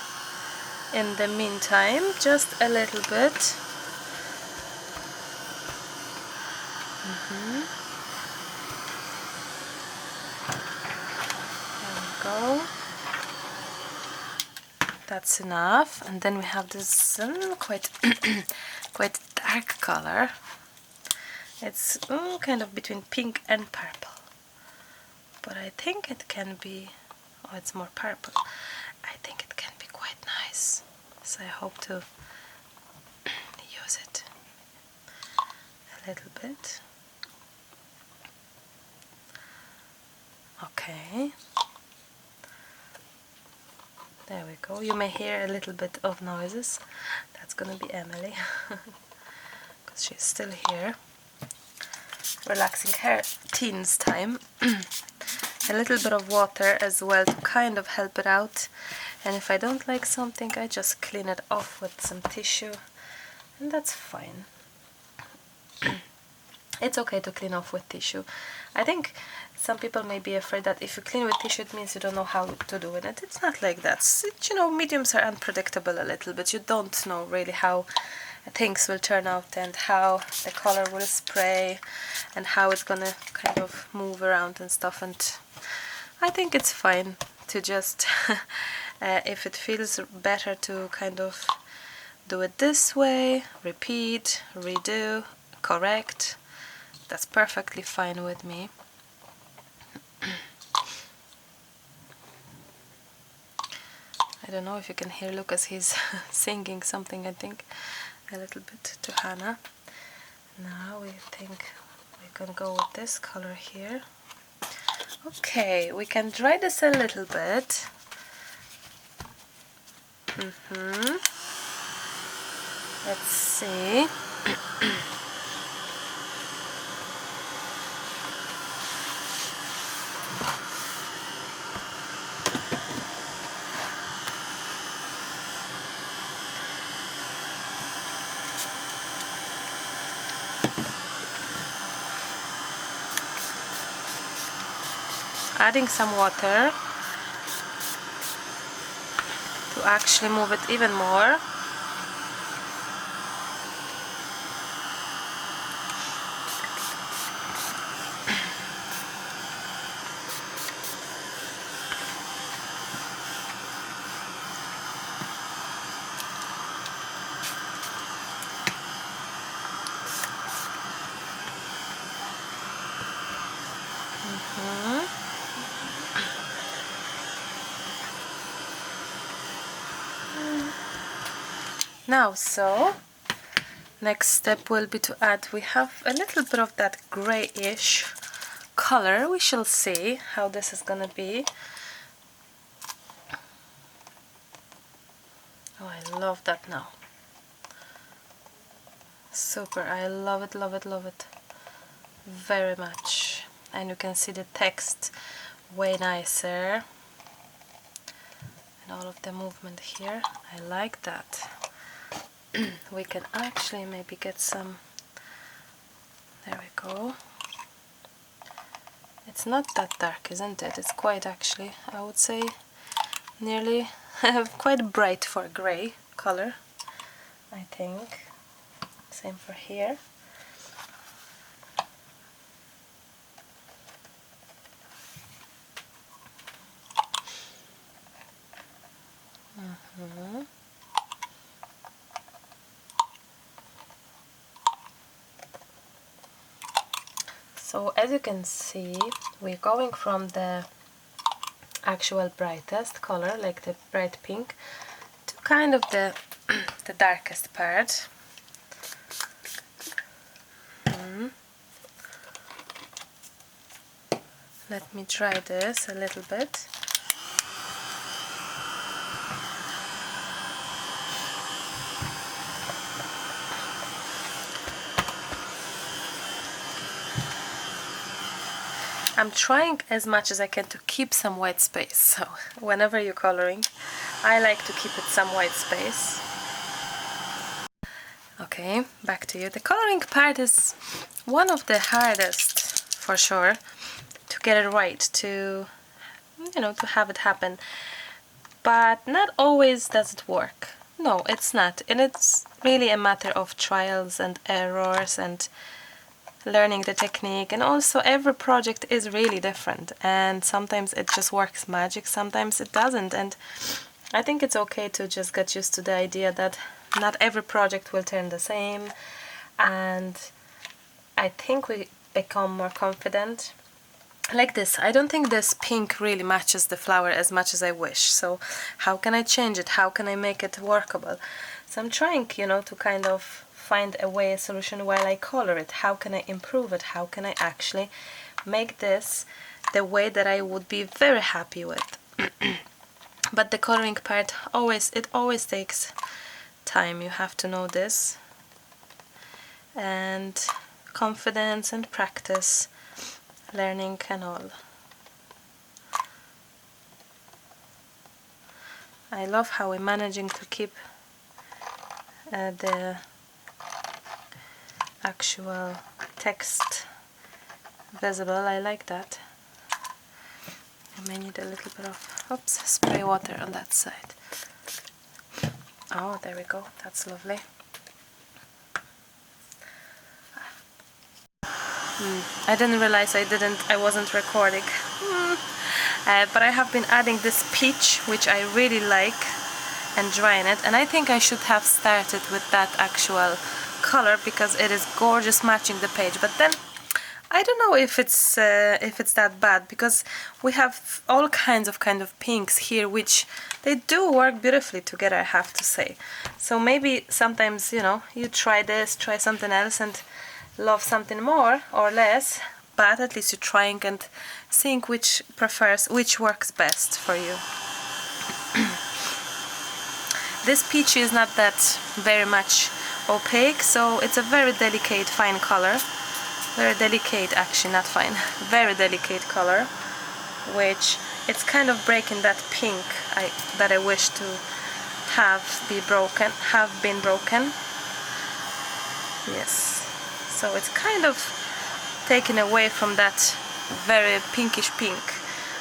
In the meantime, just a little bit. There we go. That's enough. And then we have this quite quite dark color. It's kind of between pink and purple. But I think it can be, oh, it's more purple. I think it can be quite nice. So I hope to use it a little bit. Okay. There we go. You may hear a little bit of noises. That's gonna be Emily, because she's still here, relaxing her teens time. A little bit of water as well to kind of help it out, and if I don't like something, I just clean it off with some tissue, and that's fine. It's okay to clean off with tissue. I think some people may be afraid that if you clean with tissue, it means you don't know how to do it. It's not like that. You know, mediums are unpredictable a little bit. You don't know really how things will turn out and how the color will spray and how it's gonna kind of move around and stuff, and I think it's fine to just if it feels better to kind of do it this way, repeat, redo, correct, that's perfectly fine with me. I don't know if you can hear Lucas, he's singing something, I think, a little bit to Hannah. Now we think we can go with this color here. Okay, we can dry this a little bit. Let's see. Adding some water to actually move it even more. Now, so next step will be to add, we have a little bit of that grayish color. We shall see how this is gonna be. Oh, I love that now. Super, I love it, love it, love it very much. And you can see the text way nicer. And all of the movement here, I like that. We can actually maybe get some, there we go. It's not that dark, isn't it? It's quite actually, I would say, nearly quite bright for a grey color, I think. Same for here. So as you can see, we're going from the actual brightest color, like the bright pink, to kind of the the darkest part. Let me try this a little bit. I'm trying as much as I can to keep some white space, so whenever you're coloring, I like to keep it some white space. Okay, back to you. The coloring part is one of the hardest, for sure, to get it right, to, you know, to have it happen. But not always does it work. No, it's not. And it's really a matter of trials and errors and learning the technique, and also every project is really different, and sometimes it just works magic, sometimes it doesn't, and I think it's okay to just get used to the idea that not every project will turn the same, and I think we become more confident. Like this, I don't think this pink really matches the flower as much as I wish, so how can I change it? How can I make it workable? So I'm trying, you know, to kind of find a way, a solution while I color it. How can I improve it? How can I actually make this the way that I would be very happy with? But the coloring part, it always takes time. You have to know this, and confidence and practice, learning and all. I love how we're managing to keep the actual text visible. I like that. I may need a little bit of spray water on that side. Oh, there we go. That's lovely. I didn't realize I wasn't recording. But I have been adding this peach, which I really like, and drying it, and I think I should have started with that actual color because it is gorgeous, matching the page. But then I don't know if it's that bad, because we have all kinds of pinks here, which they do work beautifully together, I have to say. So maybe sometimes, you know, you try this, try something else, and love something more or less, but at least you're trying and seeing which works best for you. This peachy is not that very much opaque, so it's a very delicate, fine color. Very delicate, actually, not fine. Very delicate color, which it's kind of breaking that pink that I wish to have been broken. Yes. So it's kind of taken away from that very pinkish pink.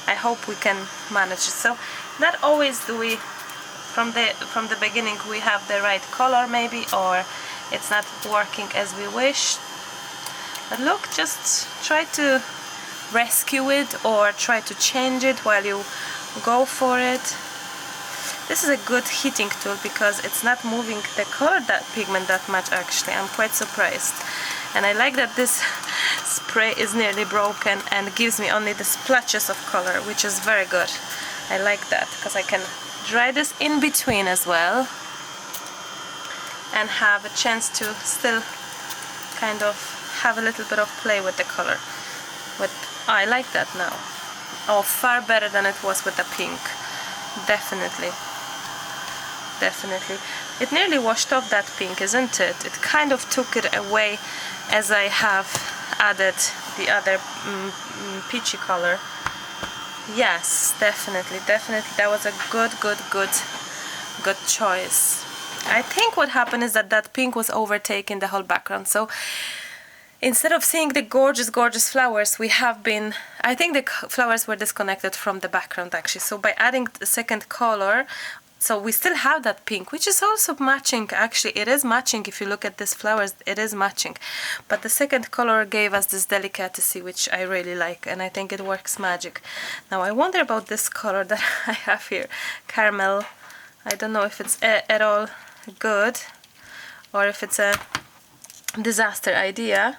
I hope we can manage it. So not always do we from the beginning we have the right color maybe, or it's not working as we wish. But look, just try to rescue it or try to change it while you go for it. This is a good heating tool because it's not moving the color pigment that much actually. I'm quite surprised. And I like that this spray is nearly broken and gives me only the splotches of color, which is very good. I like that because I can dry this in between as well and have a chance to still kind of have a little bit of play with the color. I like that now. Oh, far better than it was with the pink. Definitely. Definitely. It nearly washed off that pink, isn't it? It kind of took it away as I have added the other peachy color. Yes, definitely, definitely. That was a good choice. I think what happened is that pink was overtaking the whole background. So instead of seeing the gorgeous flowers, I think the flowers were disconnected from the background actually. So by adding the second color, so we still have that pink, which is also matching. Actually, it is matching. If you look at these flowers, it is matching. But the second color gave us this delicacy, which I really like, and I think it works magic. Now I wonder about this color that I have here, caramel. I don't know if it's at all good or if it's a disaster idea,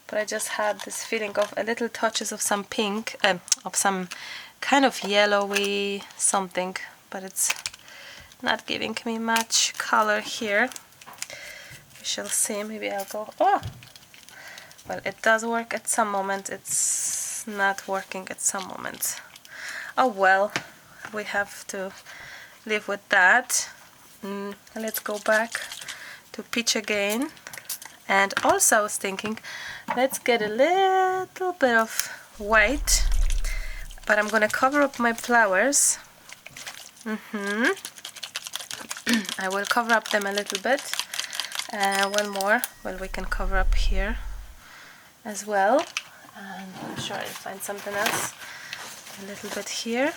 but I just had this feeling of a little touches of some pink, of some kind of yellowy something, but it's not giving me much color here. We shall see. Maybe I'll go, oh well, it does work at some moment, it's not working at some moments. Oh well, we have to live with that. Let's go back to peach again. And also I was thinking, let's get a little bit of white, but I'm gonna cover up my flowers. I will cover up them a little bit. One more, well, we can cover up here as well, and I'm sure I'll find something else a little bit here.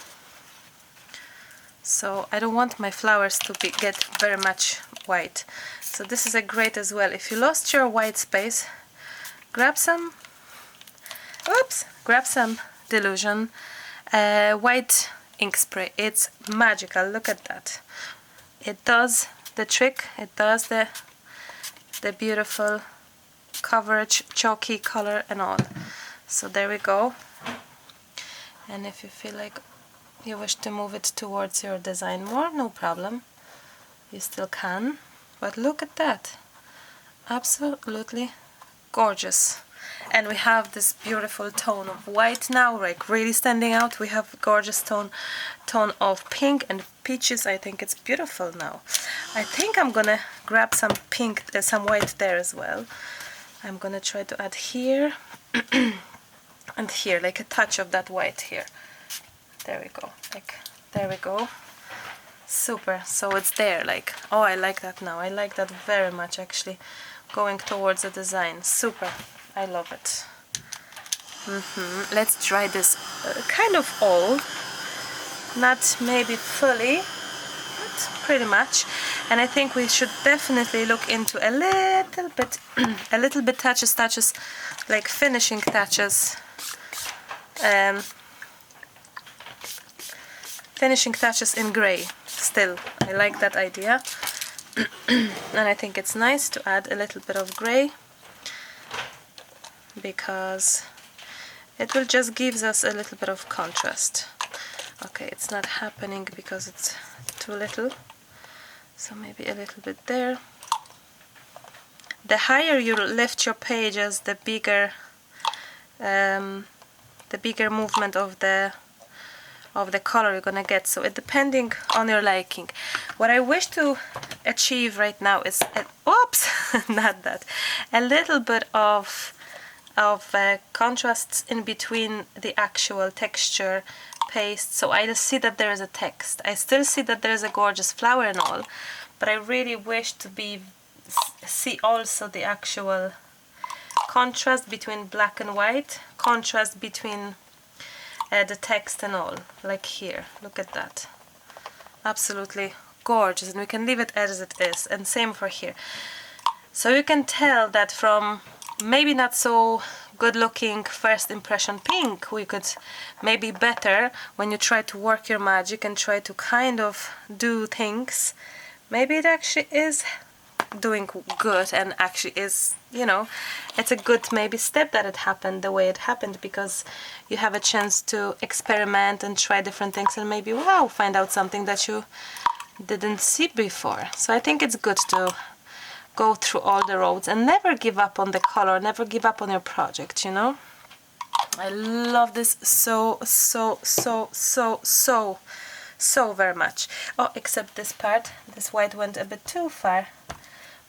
So I don't want my flowers to get very much white. So this is a great as well. If you lost your white space, grab some Delusion white ink spray. It's magical. Look at that. It does the trick. It does the beautiful coverage, chalky color and all. So there we go. And if you feel like you wish to move it towards your design more, no problem. You still can. But look at that. Absolutely gorgeous. And we have this beautiful tone of white now, like really standing out. We have a gorgeous tone of pink and peaches. I think it's beautiful now. I think I'm gonna grab some pink, some white there as well. I'm gonna try to add here and here, like a touch of that white here. There we go. Like, there we go. Super. So it's there, like, oh, I like that now. I like that very much actually, going towards the design. Super. I love it. Let's try this kind of old, not maybe fully, but pretty much. And I think we should definitely look into a little bit touches, like finishing touches, finishing touches in gray. Still, I like that idea. And I think it's nice to add a little bit of gray, because it will just gives us a little bit of contrast. Okay, it's not happening because it's too little, so maybe a little bit there. The higher you lift your pages, the bigger the bigger movement of the color you're gonna get. So it depending on your liking. What I wish to achieve right now is not that, a little bit of contrasts in between the actual texture paste, so I just see that there is a text. I still see that there is a gorgeous flower and all, but I really wish to see also the actual contrast between black and white, contrast between the text and all, like here. Look at that, absolutely gorgeous. And we can leave it as it is, and same for here. So you can tell that from maybe not so good looking first impression pink, we could maybe better when you try to work your magic and try to kind of do things, maybe it actually is doing good, and actually is, you know, it's a good maybe step that it happened the way it happened, because you have a chance to experiment and try different things and maybe, wow, find out something that you didn't see before. So I think it's good to go through all the roads and never give up on the color, never give up on your project, you know. I love this so very much. Oh, except this part, this white went a bit too far,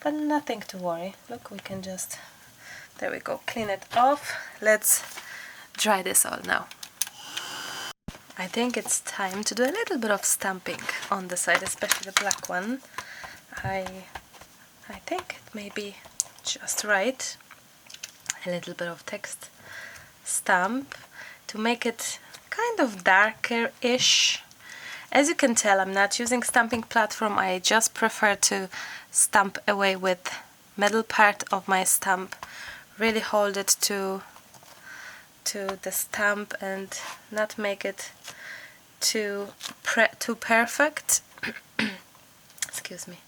but nothing to worry. Look, we can just, there we go, clean it off. Let's dry this all now. I think it's time to do a little bit of stamping on the side, especially the black one. I think it may be just right. A little bit of text stamp to make it kind of darker-ish. As you can tell, I'm not using stamping platform. I just prefer to stamp away with middle part of my stamp. Really hold it to the stamp and not make it too perfect. Excuse me.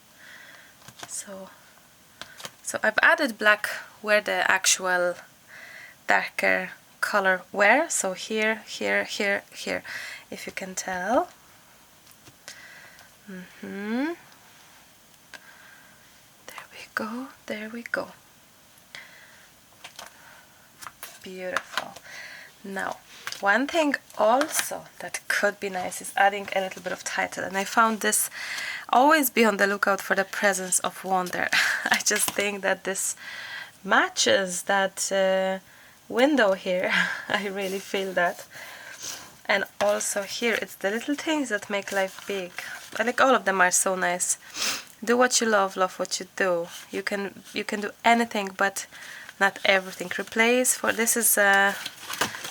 So I've added black where the actual darker color were. So here, if you can tell. There we go. Beautiful. Now, one thing also that could be nice is adding a little bit of title, and I found this. Always be on the lookout for the presence of wonder. I just think that this matches that window here. I really feel that. And also here, it's the little things that make life big. I like all of them are so nice. Do what you love what you do. You can do anything, but not everything. Replace for this is a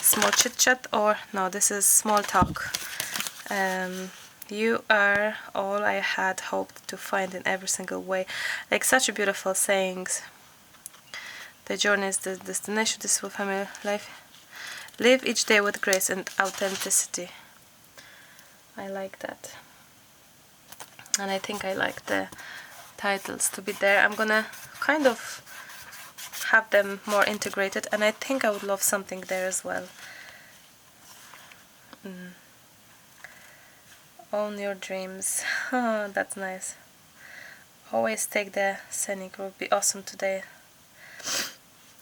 small chit chat, or no, this is small talk. You are all I had hoped to find in every single way. Like such a beautiful sayings. The journey is the destination. This is family life. Live each day with grace and authenticity. I like that. And I think I like the titles to be there. I'm gonna kind of have them more integrated, and I think I would love something there as well. Own your dreams. Oh, that's nice. Always take the scenic route. Be awesome today.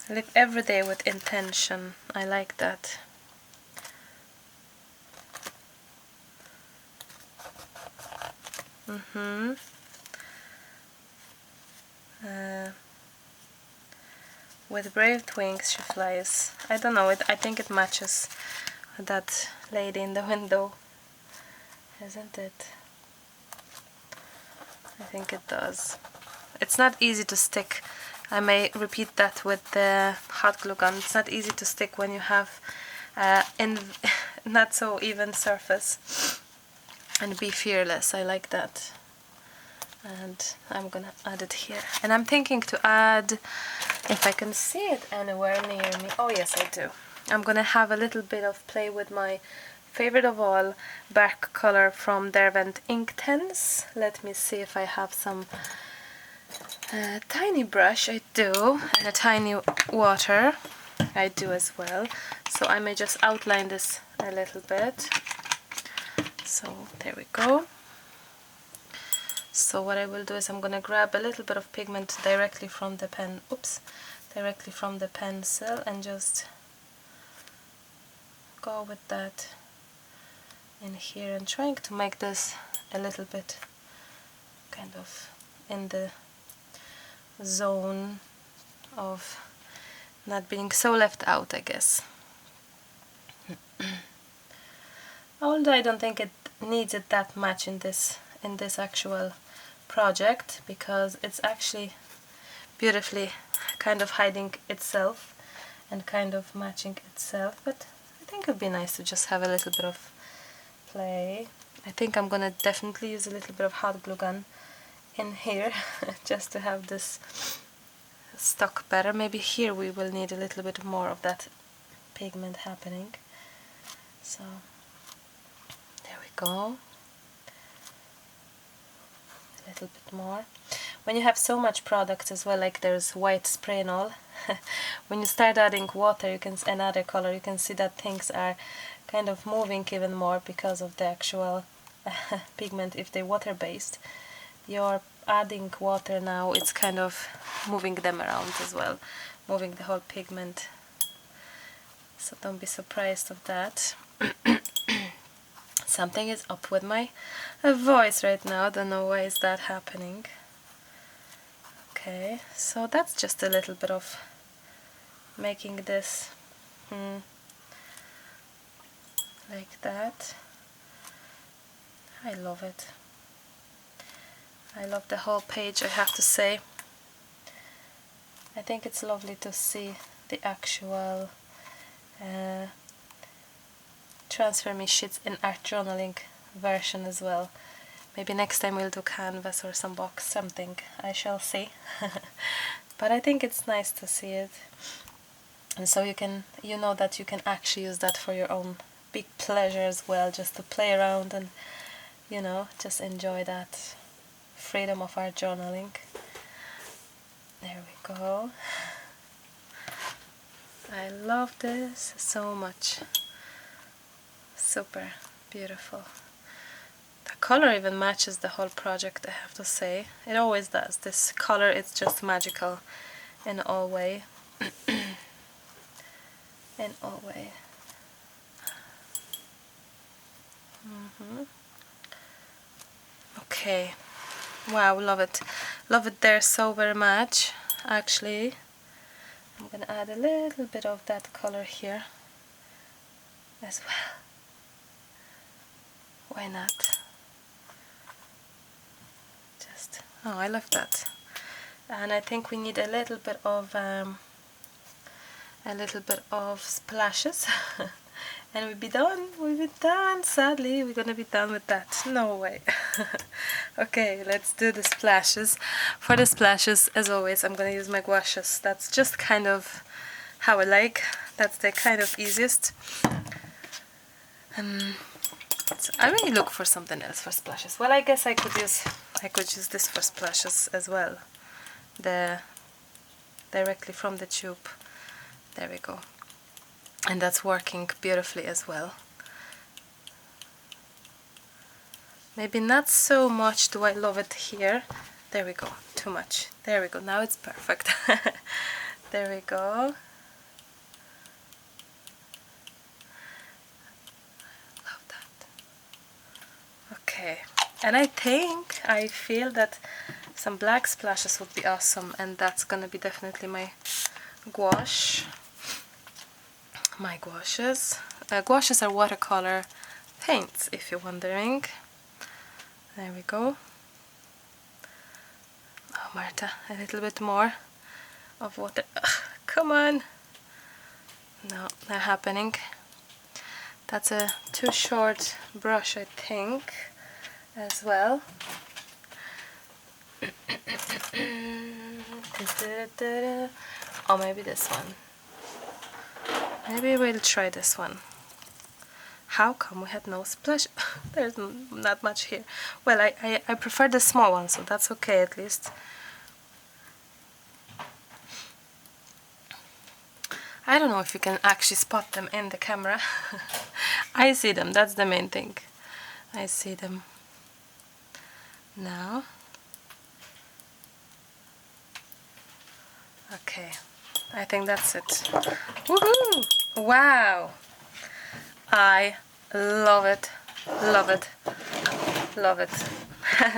Live every day with intention. I like that. With brave wings she flies. I don't know, I think it matches that lady in the window, isn't it? I think it does. It's not easy to stick. I may repeat that with the hot glue gun. It's not easy to stick when you have not so even surface. And be fearless. I like that. And I'm gonna add it here. And I'm thinking to add, if I can see it anywhere near me. Oh yes, I do. I'm gonna have a little bit of play with my favorite of all, bark color from Derwent Inktense. Let me see if I have some tiny brush. I do, and a tiny water. I do as well. So I may just outline this a little bit. So there we go. So what I will do is I'm gonna grab a little bit of pigment directly from the pen. Oops, directly from the pencil, and just go with that in here and trying to make this a little bit kind of in the zone of not being so left out, I guess. Although I don't think it needs it that much in this actual project, because it's actually beautifully kind of hiding itself and kind of matching itself, but I think it would be nice to just have a little bit of play. I think I'm gonna definitely use a little bit of hot glue gun in here just to have this stuck better. Maybe here we will need a little bit more of that pigment happening. So there we go. A little bit more. When you have so much product as well, like there's white spray and all, when you start adding water, you can another color, you can see that things are kind of moving even more because of the actual pigment. If they're water based, you're adding water now, it's kind of moving them around as well, moving the whole pigment, so don't be surprised of that. Something is up with my voice right now, don't know why is that happening. Okay, so that's just a little bit of making this like that. I love it. I love the whole page, I have to say. I think it's lovely to see the actual transfer me sheets in art journaling version as well. Maybe next time we'll do canvas or some box, something, I shall see. But I think it's nice to see it, and so you know that you can actually use that for your own big pleasure as well, just to play around and, you know, just enjoy that freedom of art journaling. There we go. I love this so much. Super beautiful. The color even matches the whole project, I have to say. It always does. This color, it's just magical in all way. In all way. Okay. Wow, love it. Love it there so very much. Actually, I'm gonna add a little bit of that color here as well. Why not? Just, oh, I love that. And I think we need a little bit of splashes. And we'll be done. We'll be done. Sadly, we're gonna be done with that. No way. Okay, let's do the splashes. For the splashes, as always, I'm gonna use my gouaches. That's just kind of how I like. That's the kind of easiest. So I really look for something else for splashes. Well, I guess I could use this for splashes as well. Directly from the tube. There we go. And that's working beautifully as well. Maybe not so much do I love it here. There we go. Too much. There we go. Now it's perfect. There we go. Love that. Okay. And I feel that some black splashes would be awesome, and that's gonna be definitely my gouache. My gouaches. Gouaches are watercolor paints, if you're wondering. There we go. Oh, Marta, a little bit more of water. Ugh, come on. No, not happening. That's a too short brush, I think, as well. Or maybe this one. Maybe we'll try this one. How come we had no splash? There's not much here. Well, I prefer the small one, so that's okay at least. I don't know if you can actually spot them in the camera. I see them, that's the main thing. I see them now. Okay, I think that's it. Woohoo! Wow! I love it, love it, love it.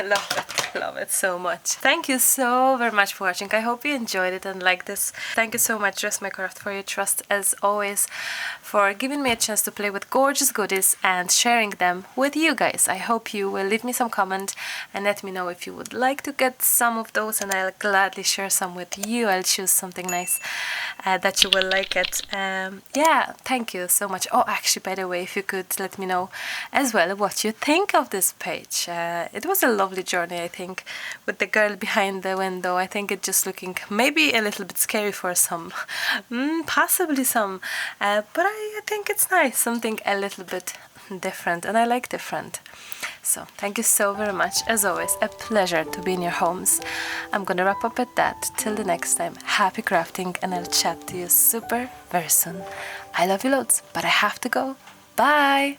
Love it, love it so much. Thank you so very much for watching. I hope you enjoyed it and liked this. Thank you so much, Just My Craft, for your trust as always, for giving me a chance to play with gorgeous goodies and sharing them with you guys. I hope you will leave me some comment and let me know if you would like to get some of those, and I'll gladly share some with you. I'll choose something nice that you will like it. Yeah, thank you so much. Oh, actually, by the way, if you could let me know as well what you think of this page. It was a lovely journey, I think, with the girl behind the window. I think it just looking maybe a little bit scary for some, possibly some, but I think it's nice, something a little bit different, and I like different. So thank you so very much. As always, a pleasure to be in your homes. I'm gonna wrap up at that. Till the next time, happy crafting, and I'll chat to you super very soon. I love you loads, but I have to go. Bye!